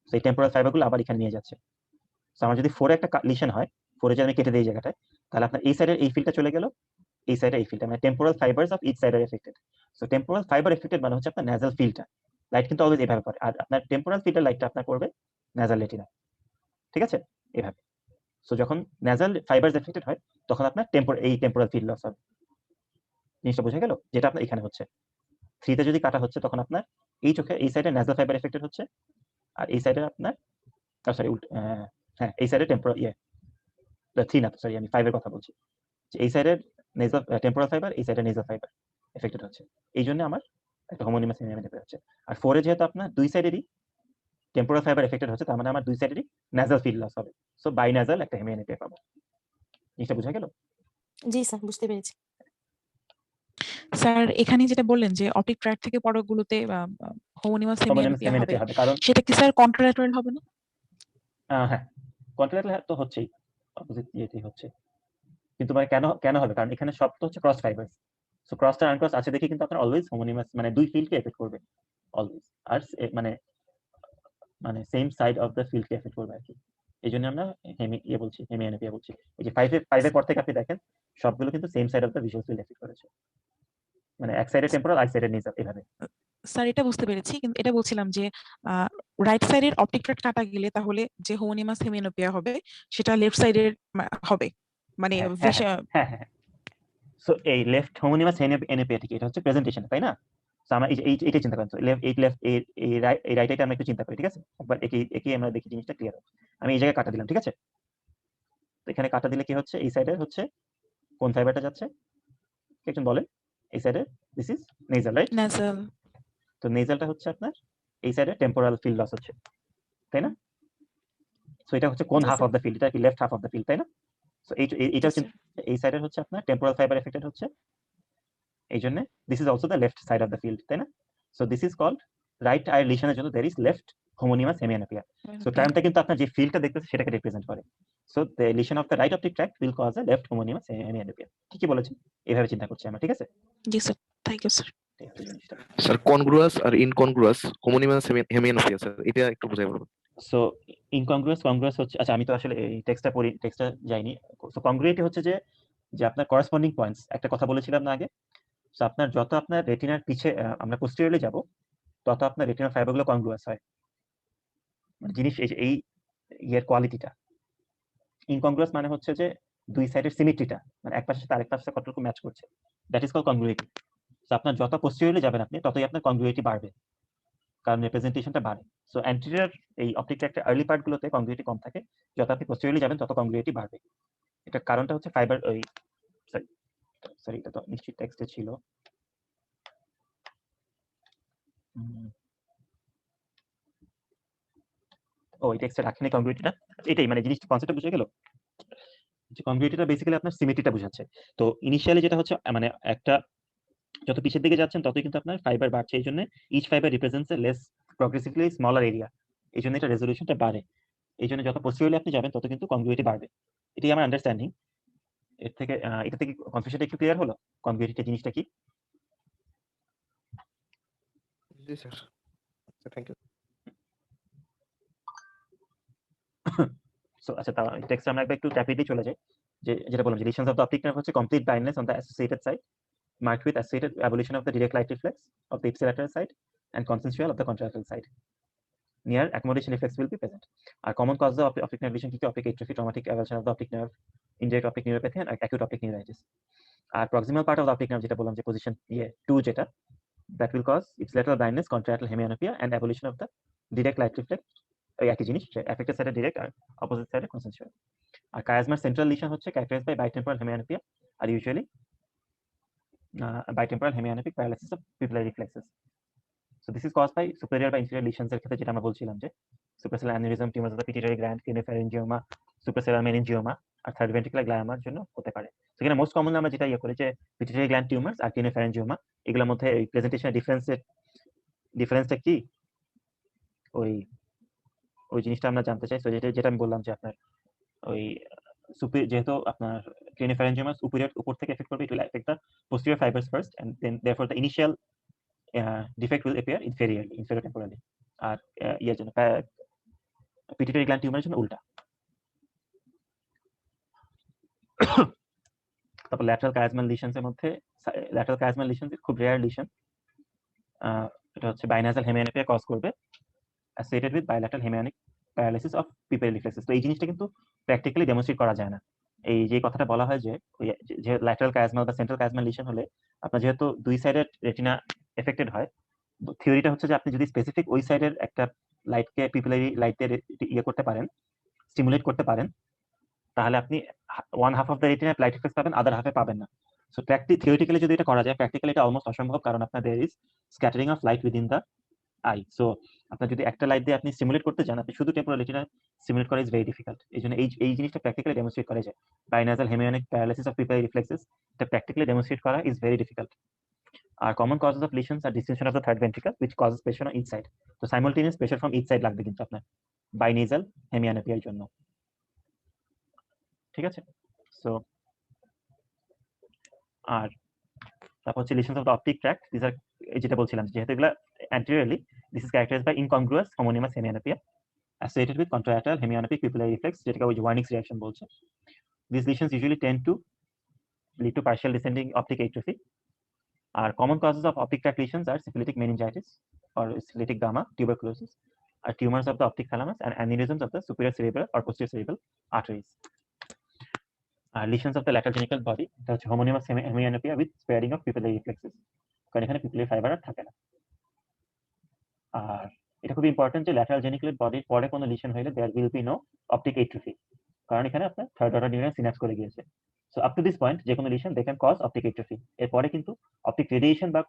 সেই টেম্পোরাল ফাইবারগুলো আবার এখানে নিয়ে যাচ্ছে। সো আমার যদি 4 একটা লিশন হয়, 4 যদি আমি কেটে দিই এই জায়গাটায়, তাহলে আপনার এই সাইডের এই ফিল্ডটা চলে গেল, এই সাইডে এই ফিল্ডটা, মানে temporal fibres of each side are affected. So temporal fibre affected মানে হচ্ছে আপনার ন্যাজাল ফিল্ডটা, লাইট কিন্তু অলওয়েজ এভাবে পড়ে, আর আপনার টেম্পোরাল ফিল্ডের লাইটটা আপনার পড়বে ন্যাজাল রেটিনা, ঠিক আছে, এভাবে। সো যখন ন্যাজাল ফাইবারস এফেক্টেড হয় তখন আপনার টেম্পোরাল ফিল্ড লস হবে। জিনিসটা বোঝা গেল? যেটা আপনার এখানে হচ্ছে 3 তে যদি কাটা হচ্ছে তখন আপনার এই চোখে এই সাইডে ন্যাজাল ফাইবার এফেক্টেড হচ্ছে, আর এই সাইডে আপনার সরি হ্যাঁ এই সাইডে টেম্পোরাল 3 না, সরি আমি 5 এর কথা বলছি, যে এই সাইডের নেজাল টেম্পোরাল ফাইবার, এই সাইডের নেজাল ফাইবার এফেক্টেড হচ্ছে, এই জন্য আমার একটা হোমোনিমাস হেমিয়ানোপিয়া হচ্ছে। আর 4 এ যেহেতু আপনার দুই সাইডেরই টেম্পোরাল ফাইবার এফেক্টেড হচ্ছে, তার মানে আমার দুই সাইডেরই ন্যাজাল ফিল্ড লস হবে, সো বাইনাজাল একটা হেমিয়ানোপিয়া পাবো। জিনিসটা বোঝা গেল? জি স্যার, বুঝতে পেরেছি। স্যার এখানে যেটা বললেন যে অপটিক ট্র্যাক থেকে পরগুলোতে হোমোনিমাস হোমোনিমাস হেমিয়ানোপিয়া হবে, হেমিয়ানোপিয়া হবে, কারণ সেটা কি স্যার কন্ট্রাল্যাটারাল হবে না? হ্যাঁ কন্ট্রাল্যাটারাল তো হচ্ছেই, অপোজিট ইয়েতেই হচ্ছে, কিন্তু মানে কেন কেন হবে, কারণ এখানে সব তো হচ্ছে ক্রস ফাইবারস, সো ক্রস আর আনক্রস আছে দেখে কিন্তু আপনার অলওয়েজ হোমোনিমাস, মানে দুই ফিল্ডকে এফেক্ট করবে অলওয়েজ, আর মানে মানে সেম সাইড অফ দ্য ফিল্ডকে এফেক্ট করবে আর কি। এই জন্য আমরা বলছি হেমিয়ানোপিয়া বলছি। এই যে 5 এর পর থেকে আপনি দেখেন সবগুলো কিন্তু same side of the visual field effect করেছে, মানে এক সাইডে টেম্পোরাল, এক সাইডে নেজাল, এভাবে। স্যার এটা বুঝতে পেরেছি, কিন্তু এটা বলছিলাম যে রাইট সাইডের অপটিক ট্র্যাক কাটা গেলে তাহলে যে হোমোনিমাস হেমিয়ানোপিয়া হবে সেটা লেফট সাইডের হবে, মানে হ্যাঁ সো এই লেফট হোমোনিমাস হেমিয়ানোপিয়া ঠিক এটা হচ্ছে প্রেজেন্টেশন, তাই না? সো আমরা এইটা চিন্তা করেন, লেফট এই রাইট এটা আমরা একটু চিন্তা করি, ঠিক আছে, একবার একে আমরা দেখি জিনিসটা ক্লিয়ার হবে। আমি এই জায়গায় কাটা দিলাম, ঠিক আছে, তো এখানে কাটা দিলে কি হচ্ছে, এই সাইডে হচ্ছে কোন ফাইবারটা যাচ্ছে, কে একজন বলেন? এই সাইডে this is nasal, right? Nasal. তো নেজালটা হচ্ছে আপনার এই সাইডে টেম্পোরাল ফিল্ড লস হচ্ছে, তাই না? সো এটা হচ্ছে কোন জি half sir. Of the field, এটা কি left half of the field, তাই না? সো এইটা জি হচ্ছে স্যার। এই সাইডের হচ্ছে আপনার টেম্পোরাল ফাইবার এফেক্টেড হচ্ছে, এই জন্য this is also the left side of the field, তাই না? So this is called right eye লিশনের জন্য there is left homonymous hemianopia. So টার্মটা কিন্তু আপনার যে ফিল্ডটা দেখতেছে সেটাকে রিপ্রেজেন্ট করে। So the lesion of the right optic tract will cause a left homonymous hemianopia. ঠিকই বলেছেন, এভাবে চিন্তা করছি আমরা, ঠিক আছে? জি স্যার, থ্যাংক ইউ স্যার। এই হচ্ছে জিনিসটা। স্যার কনগ্রুয়াস আর ইনকনগ্রুয়াস হোমোনিমাস হেমিয়ানোপিয়া স্যার, এটা একটু বোঝাই বলুন। সো ইনকংগ্রুয়াস কংগ্রুয়াস হচ্ছে, আচ্ছা আমি তো আসলে এই টেক্সটটা যাইনি। সো কংগ্রুইটি হচ্ছে যে যে আপনার করেসপন্ডিং পয়েন্টস, একটা কথা বলেছিলাম না আগে, সো আপনার যত আপনার রেটিনার পিছে আমরা পোস্টেরিয়রলি যাব তত আপনার রেটিনার ফাইবারগুলো কংগ্রুয়াস হয়, মানে জিনিস এই ইয়ের কোয়ালিটিটা। ইনকংগ্রুয়াস মানে হচ্ছে যে দুই সাইডের সিমেট্রিটা, মানে এক পাশের সাথে আরেক পাশের সাথে কতটুকু ম্যাচ করছে, দ্যাট ইজ কল্ড কংগ্রুইটি। সো আপনার যত পোস্টেরিয়রলি যাবেন আপনি ততই আপনার কংগ্রুইটি বাড়বে, কারণ রিপ্রেজেন্টেশনটা বাড়ে। সো অ্যান্টেরিয়র এই অপটিক ট্র্যাক্টের আর্লি পার্টগুলোতে কংগ্রুইটি কম থাকে, যত আপনি পোস্টেরিয়রলি যাবেন তত কংগ্রুইটি বাড়বে। এটার কারণটা হচ্ছে ফাইবার ওই সরি সরি এটা তো নিশ্চিত টেক্সটে ছিল। ও এই টেক্সটে রাখেনি কংগ্রুইটিটা, এটাই মানে জিনিসটা কনসেপ্টটা বুঝে গেল যে কংগ্রুইটিটা বেসিক্যালি আপনার সিমেট্রিটা বোঝাচ্ছে। তো ইনিশিয়ালি যেটা হচ্ছে মানে একটা যত পিছের দিকে যাচ্ছেন ততই কিন্তু আপনার ফাইবার বাড়ছে, এই জন্য ইচ ফাইবার রিপ্রেজেন্টস এ লেস প্রগ্রেসিভলি স্মলার এরিয়া, এই জন্য এটা রেজলিউশনটা বাড়ে। এই জন্য যত পোস্টেরিয়রলি আপনি যাবেন তত কিন্তু কংগ্রুইটি বাড়বে, এটাই আমার আন্ডারস্ট্যান্ডিং। এর থেকে এটা থেকে কনফিউশনটা একটু ক্লিয়ার হলো, কংগ্রুইটি জিনিসটা কি? জি স্যার, থ্যাংক ইউ। সো আচ্ছা তাও টেক্সটে আমরা একবার একটু ট্যাপিডলি চলে যাই, যে যেটা বললাম যে relations of the optic nerve হচ্ছে complete blindness on the associated side marked with associated abolition of the direct light reflex of the ipsilateral side and consensual of the contralateral side. Near accommodation reflex will be present. Our common causes of optic nerve lesion কি optic atrophy, traumatic avulsion of the optic nerve, indirect optic neuropathy and acute optic neuritis. আর proximal part of the optic nerve যেটা বললাম যে position 2 যেটা, that will cause ipsilateral blindness, contralateral hemianopia and abolition of the direct light reflex, ওই একই জিনিস, affected side direct আর opposite side consensual. আর chiasma's central lesion হচ্ছে characterized by bitemporal hemianopia R usually bitemporal hemianoptic paralysis of pupillary reflexes. So this is caused by superior বা inferior lesions এর ক্ষেত্রে যেটা আমরা বলছিলাম যে suprasellar aneurysm, tumors of the pituitary gland, cranopharyngioma, suprasellar meningioma R third ventricular glioma এর জন্য হতে পারে। সেখানে মোস্ট কমনলি আমরা যেটা করি যে pituitary gland tumors আর cranopharyngioma, এগুলোর মধ্যে এই প্রেজেন্টেশনের ডিফারেন্সটা কি, ওই ওই জিনিসটা আমরা জানতে চাই। তো যেটা আমি বললাম যে আপনার ওই যেহেতু আপনার cranopharyngioma উপর থেকে এফেক্ট করবে, it will affect the posterior fibers first and then therefore the initial defect will appear inferior temporally. আর ইয়ের জন্য পিটুইটারি গ্ল্যান্ড টিউমারের জন্য উল্টা। তারপর ল্যাটারাল কায়াজমাল লিশনস এর মধ্যে ল্যাটারাল কায়াজমাল লিশনস খুব রেয়ার লিশন, এটা হচ্ছে বাইনাজাল হেমিয়ানোপিয়া কজ করবে associated with bilateral hemianopic paralysis of pupil reflexes. তো এই জিনিসটা কিন্তু প্র্যাকটিক্যালি ডেমনস্ট্রেট করা যায় না। এই যে কথাটা বলা হয় যে ওই যে ল্যাটারাল কায়াজমাল বা সেন্ট্রাল কায়াজমাল লিশন হলে আপনার যেহেতু দুই সাইডের রেটিনা এফেক্টেড হয়, থিওরিটা হচ্ছে যে আপনি যদি স্পেসিফিক ওই সাইডের একটা লাইটকে পিপলারি লাইটে ইয়ে করতে পারেন, স্টিমুলেট করতে পারেন, তাহলে আপনি one half of the retina light effect পাবেন, আদার হাফে পাবেন না। সো থিওরিটিক্যালি যদি এটা করা যায়, প্র্যাকটিক্যালি এটা অলমোস্ট অসম্ভব, কারণ আপনার there is scattering of light within the eye. So আপনার যদি একটা লাইট দিয়ে আপনি স্টিমুলেট করতে চান, আপনি শুধু টেম্পোরাল রেটিনা স্টিমুলেট করা ইজ ভেরি ডিফিকাল্ট। এই জন্য এই জিনিসটা প্র্যাকটিক্যালি ডেমনস্ট্রেট করা যায়। Binasal hemianopic paralysis of pupillary reflexes, এটা প্র্যাকটিক্যালি ডেমনস্ট্রেট করা ইজ ভেরি ডিফিকাল্ট। আর common causes of lesions are distension of the third ventricle which causes pressure on each side. তো simultaneous pressure from each side লাগবে কিন্তু আপনার বাইনেজাল হেমিয়ানোপিয়ার জন্য, ঠিক আছে? সো আর তারপর হচ্ছে lesions of the optic tract, these are যেটা বলছিলাম, যেহেতু এগুলা anteriorly, this is characterized by incongruous homonymous hemianopia associated with contralateral hemianopic pupillary reflex, যেটাকে ওই Wernicke's reaction বলছে। These lesions usually tend to lead to partial descending optic atrophy. Our common causes of optic tract lesions are syphilitic meningitis or syphilitic gamma, tuberculosis, are tumors of the optic thalamus and aneurysms of the superior cerebral or posterior cerebral arteries. Lesions of the lateral genital body, that's homonymous hemianopia with sparing of pupillary reflexes, কারণ এখানে pupillary fiber আর থাকে না। আর এটা খুব important যে lateral geniculate বডির পরে কোনো লিশন হইলে there will be no optic atrophy, কারণ এখানে আপনার থার্ড অর্ডার নিউরন সিনাপস করে গিয়েছে। So up to this point যে কোনো lesion they can cause optic atrophy, এরপরে কিন্তু অপটিক রেডিয়েশন বা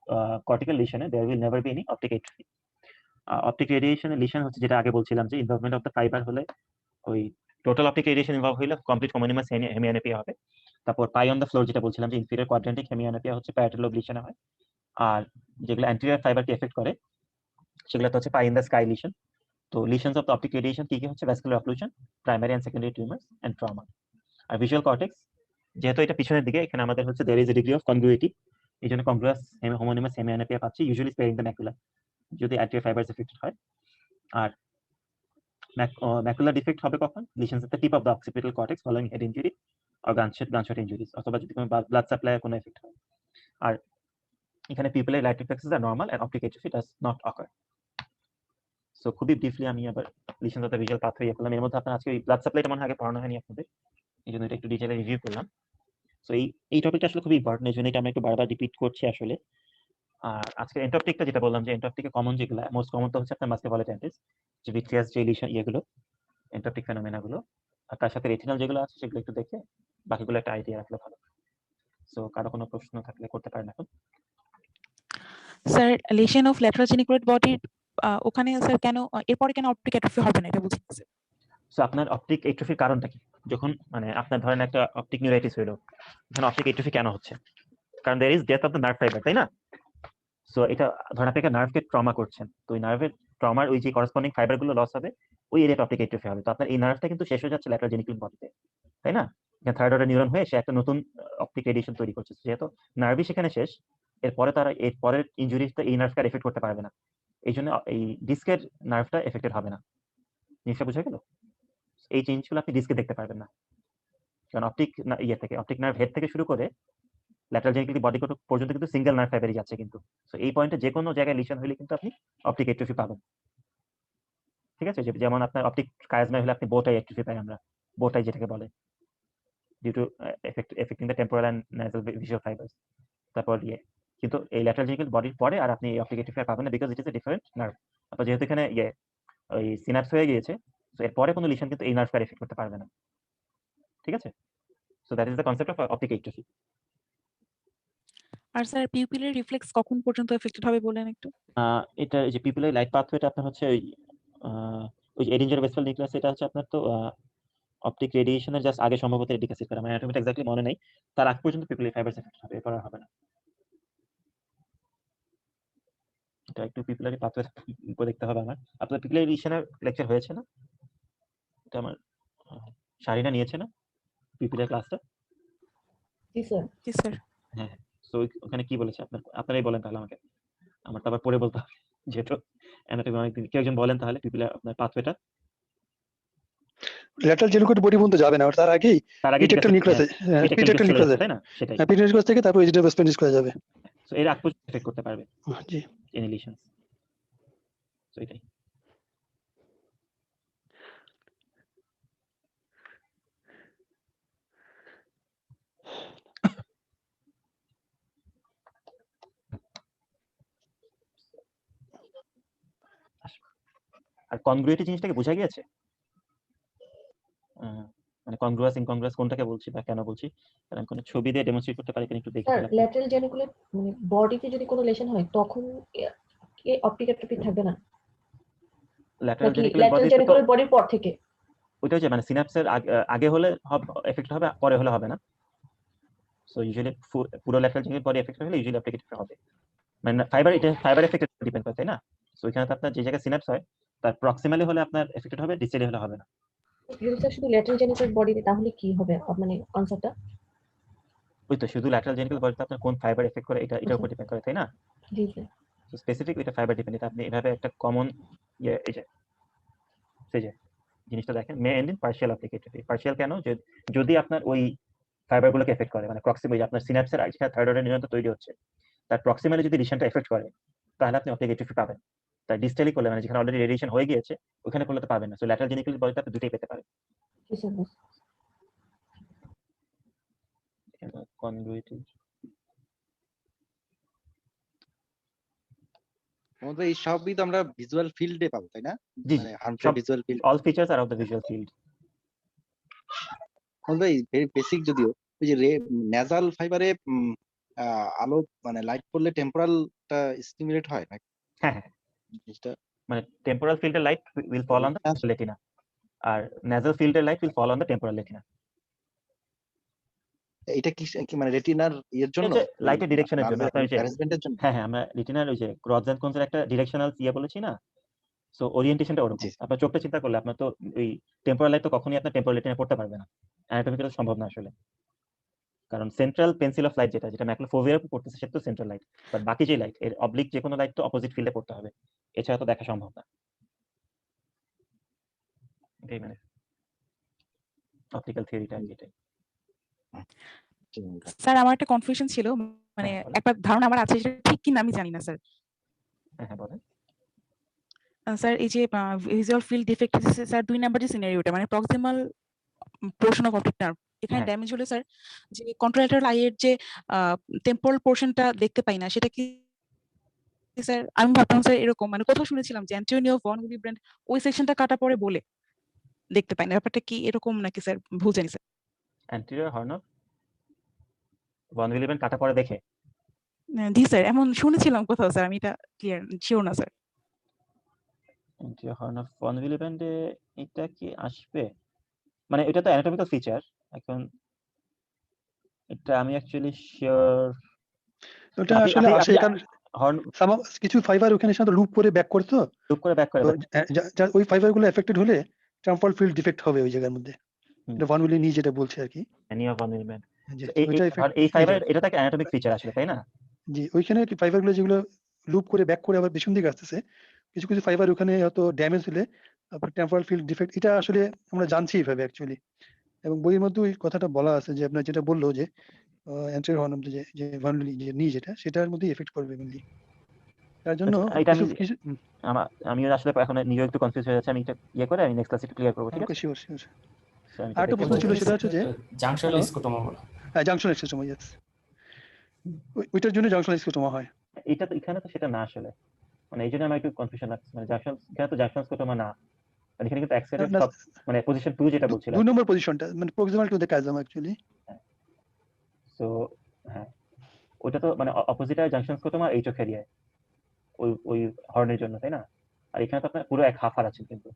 কর্টিক্যাল লিশনে there will never be any optic atrophy. Optic রেডিয়েশনের লিশন হচ্ছে যেটা আগে বলছিলাম যে ইনভলভমেন্ট অফ দ্য ফাইবার হলে, ওই টোটাল অপটিক রেডিয়েশন ইনভলভ হইলে কমপ্লিট হোমোনিমাস হেমিয়ানোপিয়া হবে। তারপর পাই অন দ্য ফ্লোর যেটা বলছিলাম যে ইনফিরিয়র কোয়াড্রান্টিক হেমিয়ানোপিয়া হচ্ছে প্যারাটাল লোব লিশনে হয়। আর যেগুলো অ্যান্টেরিয়র ফাইবারকে এফেক্ট করে সেগুলো তো হচ্ছে pie in the sky lesion. তো lesions of the optic radiation কি কি হচ্ছে? Vascular occlusion, primary and secondary tumours and trauma. আর ভিজুয়াল কর্টেক্স, যেহেতু এটা পিছনের দিকে, এখানে আমাদের হচ্ছে there is a degree of congruity, এই জন্য কনগ্রুয়াস হোমোনিমাস হেমিয়ানোপিয়া পাচ্ছি, ইউজুয়ালি স্পেয়ারিং দ্য ম্যাকুলা যদি অ্যান্টেরিয়র ফাইবারস এফেক্টেড হয়। আর ম্যাকুলার ডিফেক্ট হবে কখন? Lesions of the tip of the occipital cortex following head injury R gunshot injuries, অথবা যদি কোনো ব্লাড সাপ্লাইয়ের কোনো এফেক্ট হয়। আর এখানে পিপলের light reflexes are normal and optic atrophy does not occur. So খুবই ব্রিফলি আমি আবার lesions of the visual pathway করলাম। এর মধ্যে আপনার আজকে ওই ব্লাড সাপ্লাইটা মনে হয় আগে পড়ানো হয়নি আপনাদের, এই জন্য এটা একটু ডিটেইলে রিভিউ করলাম। সো এই টপিকটা আসলে খুবই ইম্পর্টেন্ট, এই জন্য এটা আমরা একটু বারবার রিপিট করছি আসলে। আর আজকে এন্টপটিকটা যেটা বললাম যে এন্টপটিকে কমন যেগুলো, মোস্ট কমন তো হচ্ছে আপনার মাস্কুলোভালেন্টিস, যে ভিট্রিয়াস যে লিশন ইয়েগুলো এন্টপটিক ফেনোমেনা গুলো, আর তার সাথে রেটিনাল যেগুলো আছে সেগুলো একটু দেখে বাকিগুলো একটা আইডিয়া রাখলে ভালো। সো কারো কোনো প্রশ্ন থাকলে করতে পারেন এখন। Sir lesion of lateral geniculate বডির ওখানে স্যার কেন এরপরে কেন অপটিক অ্যাট্রফি হবে না এটা বুঝতে পারছি। সো আপনার অপটিক এট্রফির কারণটা কি? যখন মানে আপনার ধরেন একটা অপটিক নিউরাইটিস হইলো, এখানে অপটিক এট্রফি কেন হচ্ছে? কারণ there is death of the nerve fibre, তাই না? সো এটা ধরেন আপনি একটা নার্ভকে ট্রমা করছেন, তো ওই নার্ভের ট্রমার ওই যে করেসপন্ডিং ফাইবার গুলো লস হবে, ওই এরিয়াতে অপটিক এট্রফি হবে। তো আপনার এই নার্ভটা কিন্তু শেষ হয়ে যাচ্ছে ল্যাটারাল জেনিকুলেট বডিতে, তাই না? এখানে থার্ড অর্ডার নিউরন হয়ে সে একটা নতুন অপটিক রেডিয়েশন তৈরি করছে, যেহেতু নার্ভই সেখানে শেষ, এরপরে তারা এর পরের ইনজুরিটা এই নার্ভকে এফেক্ট করতে পারবে না, এই জন্য এই ডিস্কের নার্ভটা এফেক্টেড হবে না। জিনিসটা বুঝা গেল? এই চেঞ্জগুলো আপনি ডিস্কে দেখতে পারবেন না, কারণ অপটিক ইয়ে থেকে অপটিক নার্ভ হেড থেকে শুরু করে ল্যাটারাল জেনিকুলেট বডি পর্যন্ত কিন্তু সিঙ্গেল নার্ভ ফাইবারই যাচ্ছে কিন্তু। সো এই পয়েন্টে যে কোনো জায়গায় লিশন হলে কিন্তু আপনি অপটিক এট্রফি পাবেন, ঠিক আছে? যেমন আপনার অপটিক কায়াজমা হলে আপনি বোটাই এট্রফি পাই, আমরা বোটাই যেটাকে বলে, due to affecting the temporal and nasal visual fibres. তারপর কিন্তু এই ল্যাটারাল জেনিকুলেট বডির পরে আর আপনি এই অপটিক এট্রফি পাবেন না, because it is a different nerve. আপনার যেহেতু এখানে ওই সিনাপস হয়ে গিয়েছে, সো এরপরে কোনো লিশন কিন্তু এই নার্ভকে এফেক্ট করতে পারবে না, ঠিক আছে? So that is the concept of optic atrophy. আর স্যার পিউপিলের রিফ্লেক্স কখন পর্যন্ত এফেক্টেড হবে বলেন একটু। এটা যে পিপলের লাইট পাথওয়েটা আপনার হচ্ছে ওই এডিঞ্জার ওয়েস্টফাল নিউক্লিয়াস, এটা হচ্ছে আপনার তো অপটিক রেডিয়েশনের জাস্ট আগে সম্ভবত এটিক অ্যাসিড করা, মানে অ্যাটমিটা এক্স্যাক্টলি মনে নেই, তার আগ পর্যন্ত পিপলের ফাইবারস এফেক্ট হবে, এরপর আর হবে না। এটা একটু পিপলারি পাথওয়ে দেখতে হবে আমার। আপনার পিপলারি রেডিয়েশনের লেকচার হয়েছে না? এটা আমার শারিনা নিয়েছে না পিপলার ক্লাসটা? জি স্যার। হ্যাঁ, সো ওখানে কি বলেছে আপনারাই বলেন তাহলে আমাকে, আমার তো আবার পরে বলতে হবে যেহেতু অ্যানাটমি অনেকদিন। কেউ একজন বলেন তাহলে পিপলার আপনার পাথওয়েটা। ল্যাটারাল জেনিকুলেট বডি পর্যন্ত যাবে না, তার আগেই তার আগে পিটেক্টাল নিউক্লিয়াস পিটেক্টাল চলে যাচ্ছে, তাই না? সেটাই। পিটেক্টাল নিউক্লিয়াস থেকে তারপর এজিটাল স্পেন্ডিস করে যাবে। সো এর আগ পর্যন্ত এফেক্ট করতে পারবে জি ইনহিলেশনস। সো এটাই। আর কনগ্রুয়েটি জিনিসটাকে বোঝা গিয়েছে? মানে কনগ্রুয়াস ইনকনগ্রুয়াস কোনটাকে বলছি বা কেন বলছি, কারণ কোন ছবি দিয়ে ডেমনস্ট্রেট করতে পারি কিনা একটু দেখি। স্যার ল্যাটারাল জেনিকুলেট মানে বডিতে যদি কোনো লেশন হয় তখন কি অপটিক অ্যাট্রোপি থাকবে না, ল্যাটারাল নাকি জেনিকুলেট ল্যাটারাল বডি জেনিকুলেট বডির পর থেকে? ওইটা হচ্ছে মানে সিনাপসের আগে হলে এফেক্ট হবে, পরে হলে হবে না। সো ইউজুয়ালি পুরো ল্যাটারাল জেনিকুলেট বডি এফেক্ট হলে ইউজুয়ালি অপটিক হবে। মানে ফাইবার এফেক্টেড ডিপেন্ড করে, তাই না? সো এখানে তো আপনার যে জায়গায় সিনাপস হয় তার প্রক্সিমালি হলে আপনার এফেক্টেড হবে, ডিস্টালি হলে হবে না। যদি স্যার শুধু ল্যাটারাল জেনিকুলেট বডিতে তাহলে কি হবে মানে আনসারটা? ওই তো শুধু ল্যাটারাল জেনিকুলেট বডিতে আপনার কোন ফাইবার এফেক্ট করে এটার উপর ডিপেন্ড করে, তাই না? জি স্যার। সো স্পেসিফিক ওইটা ফাইবার ডিপেন্ডেন্ট। আপনি এভাবে একটা কমন এই যে জিনিসটা দেখেন, মে এন্ড ইন পার্শিয়াল অ্যাপ্লিকেটিভ। পার্শিয়াল কেন? যদি আপনার ওই ফাইবারগুলোকে এফেক্ট করে, মানে প্রক্সিমালি আপনার সিনাপসের যেখানে থার্ড অর্ডার নিউরন তৈরি হচ্ছে তার প্রক্সিমালি যদি রিলেশনটা এফেক্ট করে তাহলে আপনি অপটিক অ্যাট্রফি পাবেন। তার ডিস্টালি করলে মানে যেখানে অলরেডি রেডিয়েশন হয়ে গিয়েছে ওখানে করলে তো পাবেন না। সো ল্যাটারাল জেনিকুলেট বডিতে আপনি দুটোই পেতে পারেন। জি স্যার। কনগ্রুইটি আমাদের এই সবই তো আমরা ভিজুয়াল ফিল্ডে পাবো, তাই না? জি মানে হার্মফুল সব visual field. All features are of the visual field. আমাদের ভেরি বেসিক যদিও ওই যে নেজাল ফাইবারে আলো মানে লাইট পড়লে টেম্পোরালটা স্টিমুলেট হয় নাকি? হ্যাঁ হ্যাঁ, জিনিসটা মানে টেম্পোরাল ফিল্ডের light will fall on the retina আর ন্যাজাল ফিল্ডের light will fall on the temporal retina. এটা কি মানে রেটিনার এর জন্য, লাইটের ডিরেকশনের জন্য আপনার যে ম্যানেজমেন্টের জন্য? হ্যাঁ হ্যাঁ, আমরা রেটিনার ওই যে রডস এন্ড কোনসের একটা ডিরেকশনাল বলেছি না? সো ওরিয়েন্টেশনটা ওরকম। জি। আপনার চোখটা চিন্তা করলে আপনার তো ওই টেম্পোরাল লাইট তো কখনোই আপনার টেম্পোরাল রেটিনা পড়তে পারবে না, অ্যানাটমিক্যালি সম্ভব না আসলে। কারণ সেন্ট্রাল পেন্সিল অফ লাইট যেটা ম্যাকুলোফোভিয়ার উপর পড়তেছে সেটা তো সেন্ট্রাল লাইট, বাট বাকি যে লাইট এর অবলিক যে কোনো লাইট তো অপোজিট ফিল্ডে পড়তে হবে, এছাড়া তো দেখা সম্ভব না। এটাই মানে অপটিক্যাল থিওরিটা এটাই। স্যার আমার একটা কনফিউশন ছিল, মানে হ্যাঁ, বলেন। একটা ধারণা আমার আছে, সেটা ঠিক কিনা আমি জানি না স্যার। হ্যাঁ হ্যাঁ, বলেন। স্যার এই যে visual field defect sir 2 number যে সিনারিওটা মানে proximal portion of optic nerve এখানে হ্যাঁ। ড্যামেজ হলে স্যার যে কন্ট্রালাটারাল আইয়ের যে টেম্পোরাল পোরশনটা দেখতে পাই না, সেটা কি স্যার? আমি ভাবতাম স্যার এরকম, মানে কোথাও শুনেছিলাম যে অ্যান্টোনিও ভন উইলিব্রান্ড ওই সেকশনটা কাটা পরে বলে দেখতে পাই না, ব্যাপারটা কি এরকম নাকি স্যার? ভুল জানি sir. Anterior horn of von Willebrand কাটা পরে দেখে? জি স্যার, এমন শুনেছিলাম কোথাও স্যার, আমি এটা ক্লিয়ার শিওর না sir. Anterior horn of von উইলিব্রান্ডে এটা কি আসবে? মানে এটা তো অ্যানাটমিক্যাল ফিচার। এখন এটা আমি অ্যাকচুয়ালি শিওর। ওটা আসলে আসে কারণ হর্ন কিছু ফাইবার ওখানে সাথে লুপ করে ব্যাক করতো, লুপ করে ব্যাক করে। ওই ফাইবার গুলো এফেক্টেড হলে টেম্পোরাল ফিল্ড ডিফেক্ট হবে ওই জায়গার মধ্যে। এটা ভন উইলি যেটা বলছে আর কি। অ্যানিও ভন উইলিব্রান্ড জি এই ফাইবার এটা তো একটা অ্যানাটমিক ফিচার আসলে, তাই না? জি, ওইখানে ফাইবার গুলো যেগুলো লুপ করে ব্যাক করে আবার পেছন দিকে আসতেছে, কিছু কিছু ফাইবার ওখানে হয়তো ড্যামেজ হলে আপনার টেম্পোরাল ফিল্ড ডিফেক্ট, এটা আসলে আমরা জানছি এইভাবে অ্যাকচুয়ালি। এবং বইয়ের মধ্যে ওই কথাটা বলা আছে যে আপনার যেটা বললো যে অ্যান্টেরিয়র হর্ন যে ভন উইলি যে নি যেটা সেটার মধ্যে এফেক্ট করবে মেইনলি। তার জন্য এটা কিছু আমি আসলে এখন নিজেও একটু কনফিউজ হয়ে যাচ্ছে। আমি এটা করে আমি নেক্সট ক্লাসে একটু ক্লিয়ার করব, ঠিক আছে? শিওর। So, আমি আরেকটা প্রশ্ন ছিল, সেটা হচ্ছে যে জাংশন স্কোটোমা বলা। জাংশন স্কোটোমা, ইয়েস, ওইটার জন্য জাংশন স্কোটোমা হয়। এটা তো এখানে তো সেটা না আসলে, মানে এই জন্য আমার একটু কনফিউশন লাগছে। মানে এখানে তো জাংশন স্কোটোমা না, মানে এখানে কিন্তু অ্যাক্সেলের মানে পজিশন 2 যেটা বলছিলাম, 2 নম্বর পজিশনটা মানে proximal to the chiasm actually. So হ্যাঁ, ওটা তো মানে অপোজিট আর জাংশন স্কোটোমা এই চোখ এরিয়ায় ওই হর্নের জন্য, তাই না? আর এখানে তো আপনার পুরো এক হাফ আর আছে, কিন্তু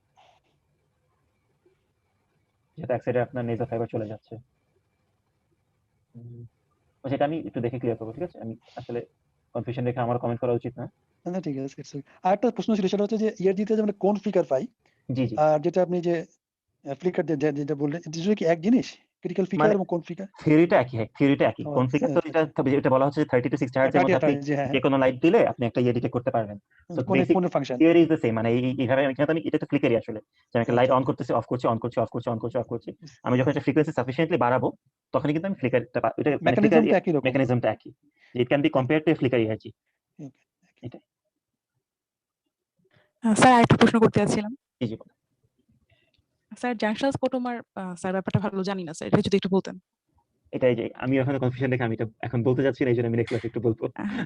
যেটা এক সাইডে আপনার নেজো ফাইবার চলে যাচ্ছে। সেটা আমি একটু দেখে ক্লিয়ার করবো, ঠিক আছে? আমি আসলে কনফিউশন দেখে আমার কমেন্ট করা উচিত না। না ঠিক আছে। আরেকটা প্রশ্ন ছিল, সেটা হচ্ছে যে ইয়ারজিতে যে আমরা কোন ফ্লিকার পাই, জি জি, আর যেটা আপনি যে ফ্লিকার যেটা বললেন, এটা কি এক জিনিস? ক্রিটিক্যাল ফিকার মানে এবং কোন ফিকার? থিওরিটা একই, হ্যাঁ থিওরিটা একই। ও কোন ফিগার তো আচ্ছা, আচ্ছা। এটা বলা হচ্ছে যে 30 to 60 হার্টজ এর মধ্যে আপনি জি, হ্যাঁ, যে হ্যাঁ। কোনো লাইট দিলে আপনি একটা ইয়ে ডিটেক্ট করতে পারবেন। সো কোন বেসিক কোন function? Theory is the same, মানে এইভাবে আমি এখানে এটা তো ফ্লিকারই আসলে, যে আমি একটা লাইট আচ্ছা, অন করতেছি, অফ করছি, অন করছি, অফ করছি, অন করছি, অফ করছি। আমি যখন একটা ফ্রিকোয়েন্সি সাফিসিয়েন্টলি বাড়াবো তখনই কিন্তু আমি ফ্লিকারটা এটা মানে ফ্লিকার মেকানিজমটা একই রকম। মেকানিজমটা একই, যে it can be compared two flicker energy. এটা স্যার আরেকটা প্রশ্ন করতে যাচ্ছিলাম। জি জি বলুন। স্যার জাংশন স্পটোমার স্যার ব্যাপারটা ভালো জানি না স্যার, এটা যদি একটু বলতেন। এটাই যে আমি ওখানে কনফিউশন দেখে আমি এটা এখন বলতে যাচ্ছি না, এই জন্য আমি নেক্সট ক্লাসে একটু বলবো।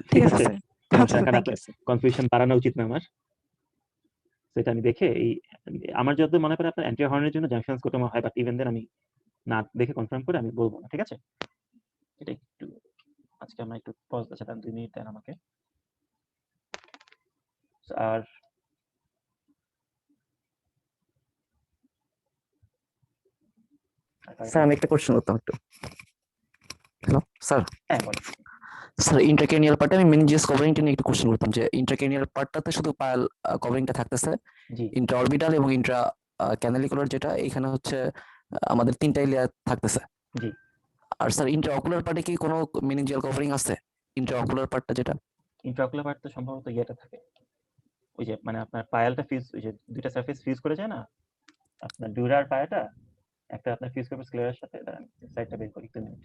ঠিক ঠিক আছে আছে, স্যার। সমস্যা আচ্ছা না, স্যার, কারণ থ্যাংক ইউ আপনার স্যার। কনফিউশন বাড়ানো উচিত না আমার। সেটা আমি দেখে এই আমার যতদূর মনে পড়ে আপনার অ্যান্টি হর্নের জন্য জাংশন স্কোটোমা হয়, বাট ইভেন দেন আমি না দেখে কনফার্ম করে আমি বলবো না, ঠিক আছে? এটা একটু আজকে আমরা একটু পজ আছে, তার 2 মিনিট দেন আমাকে। আর স্যার আমি একটা কোশ্চেন করতাম একটু। Hello sir. হ্যাঁ বলেন। স্যার ইন্ট্রাক্রেনিয়াল পার্টে আমি মেনিনজিয়াস কভারিংটা নিয়ে একটু কোশ্চেন করতাম, যে ইন্ট্রাক্রেনিয়াল পার্টটাতে শুধু পায়াল কভারিংটা থাকতেছে, জি ইন্ট্রা অরবিটাল এবং ইন্ট্রা ক্যানালিকুলার যেটা এখানে হচ্ছে আমাদের 3টাই লেয়ার থাকতেছে। জি আর স্যার ইন্ট্রা অকুলার পার্টে কি কোনো মেনিনজিয়াল কভারিং আছে? ইন্ট্রা অকুলার পার্টটা যেটা ইন্ট্রাকুলার পার্ট তো সম্ভবত ইয়েটা থাকে, ওই যে মানে আপনার পায়ালটা ফিউজ, ওই যে দুইটা সারফেস ফিউজ করে যায় না, আপনার ডিউরা আর পায়াটা একটা আপনার ফিউজ করবে স্ক্লেরার সাথে। দাঁড়ান সাইডটা বের করি 2 মিনিট।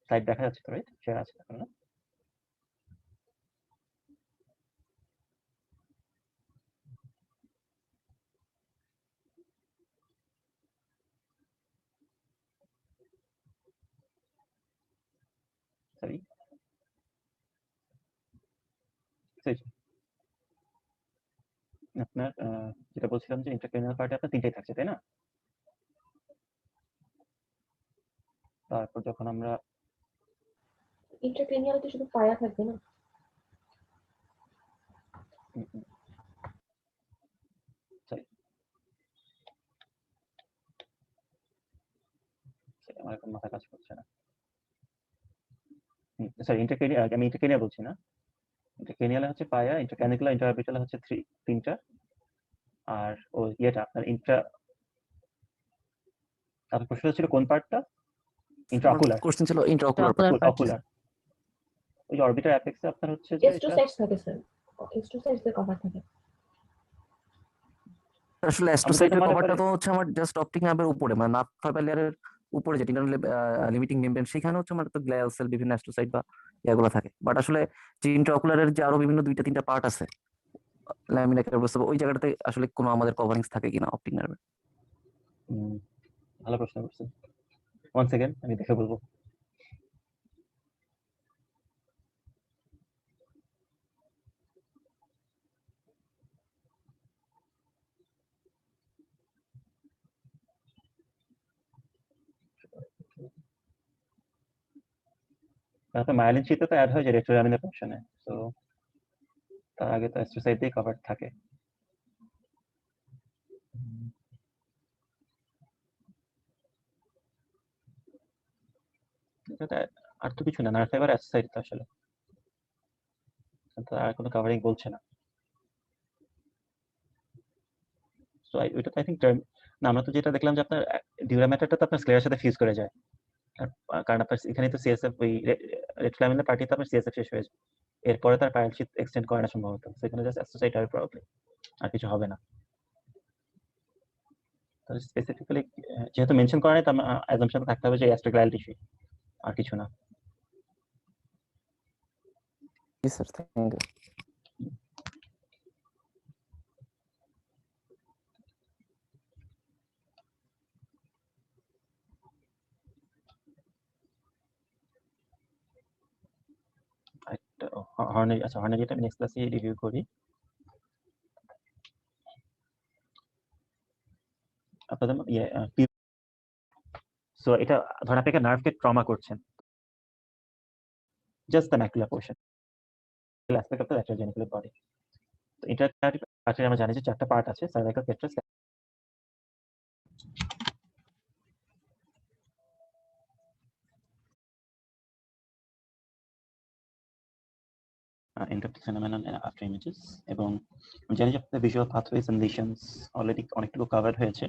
সাইড দেখা যাচ্ছে তো, রাইট? শেয়ার আছে এখন না? সরি, আপনার যেটা বলছিলাম যে ইন্ট্রাক্রেনিয়াল পার্টে আপনার 3টাই থাকছে, তাই না? তারপর যখন আমরা ইন্ট্রাক্রেনিয়ালে তো শুধু পায়া থাকবে না। সরি আমার এখন মাথা কাজ করছে না। সরি ইন্ট্রাক্রেনিয়াল, আমি ইন্ট্রাক্রেনিয়াল বলছি না। ইন্ট্রাক্রেনিয়ালে হচ্ছে পায়া, ইন্ট্রাক্যানিকুলার, ইন্ট্রাঅরবিটাল হচ্ছে 3টা। আর ও ইয়েটা আপনার আপনার প্রশ্ন ছিল কোন পার্টটা? ইন্ট্রাঅকুলার। কোশ্চেন ছিল ইন্ট্রা অকুলার পার্ট। অকুলার ওই যে অরবিটাল অ্যাপেক্সে আপনার হচ্ছে যে এটা এস্ট্রোসাইটস থাকে স্যার, এস্ট্রোসাইটস এর কভার থাকে। আসলে আমরা অ্যাস্ট্রোসাইটের যেটা মনে কভারটা করি তো হচ্ছে আমার জাস্ট অপটিক নার্ভের উপরে, মানে নার্ভ ফাইবার লেয়ারের উপরে যেটা ইন্টারনাল লিমিটিং মেমব্রেন, সেখানে হচ্ছে আমার তো গ্লিয়াল সেল, বিভিন্ন অ্যাস্ট্রোসাইট বা এগুলো থাকে। বাট আসলে যে ইন্ট্রাঅকুলারের যে আরো বিভিন্ন 2টা 3টা পার্ট আছে, ল্যামিনা ক্যারভাস, ওই জায়গাটাতে আসলে কোনো আমাদের কভারিংস থাকে কিনা অপটিক নার্ভের? ভালো প্রশ্ন করছেন। 1 সেকেন্ড আমি দেখে বলবো। তারপর মায়োলিন শীটে তো অ্যাড হয় যে রেট্রোলামিনার ফাংশনে, সো তার আগে তো অ্যাস্ট্রোসাইট দিয়ে কভার থাকে। এটা আর তো কিছু না, নার্ভ ফাইবার অ্যাস্ট্রোসাইট তো আসলে তো আর কোনো কভারিং বলছে না। সো ওইটা তো আই থিংক টার্ম না, আমরা তো যেটা দেখলাম যে আপনার ডিউরা ম্যাটারটা তো আপনার স্ক্লেরার সাথে ফিউজ করে যায়, কারণ আপনার এখানে তো সিএসএফ ওই রেট্রোলামিনার পার্টিতে আপনার সিএসএফ শেষ হয়ে যায়, এরপরে তার পায়াল শীট এক্সটেন্ড করে না সম্ভবত, সেখানে জাস্ট অ্যাস্ট্রোসাইট হবে প্রবাবলি, আর কিছু হবে না। তাহলে স্পেসিফিক্যালি যেহেতু মেনশন করা নেই, তো অ্যাজাম্পশন থাকতে হবে যে অ্যাস্ট্রোগ্লাইল টিস্যু, আর কিছু না। জি স্যার, থ্যাংক ইউ। আরেকটা হর্নের, আচ্ছা হর্নের যেটা আমি নেক্সট ক্লাসে রিভিউ করি। আপনাদের ইয়ে সো এটা ধরেন আপনি একটা নার্ভকে ট্রমা করছেন, just the macular portion, aspect of the lateral geniculate body. তো ইন্টারক্যানারি পার্টে আমরা জানি যে 4টা পার্ট আছে, cervical, petrous, endoptic phenomenon after images এবং আমি জানি যে আপনাদের visual pathways and lesions already অনেকটুকু covered হয়েছে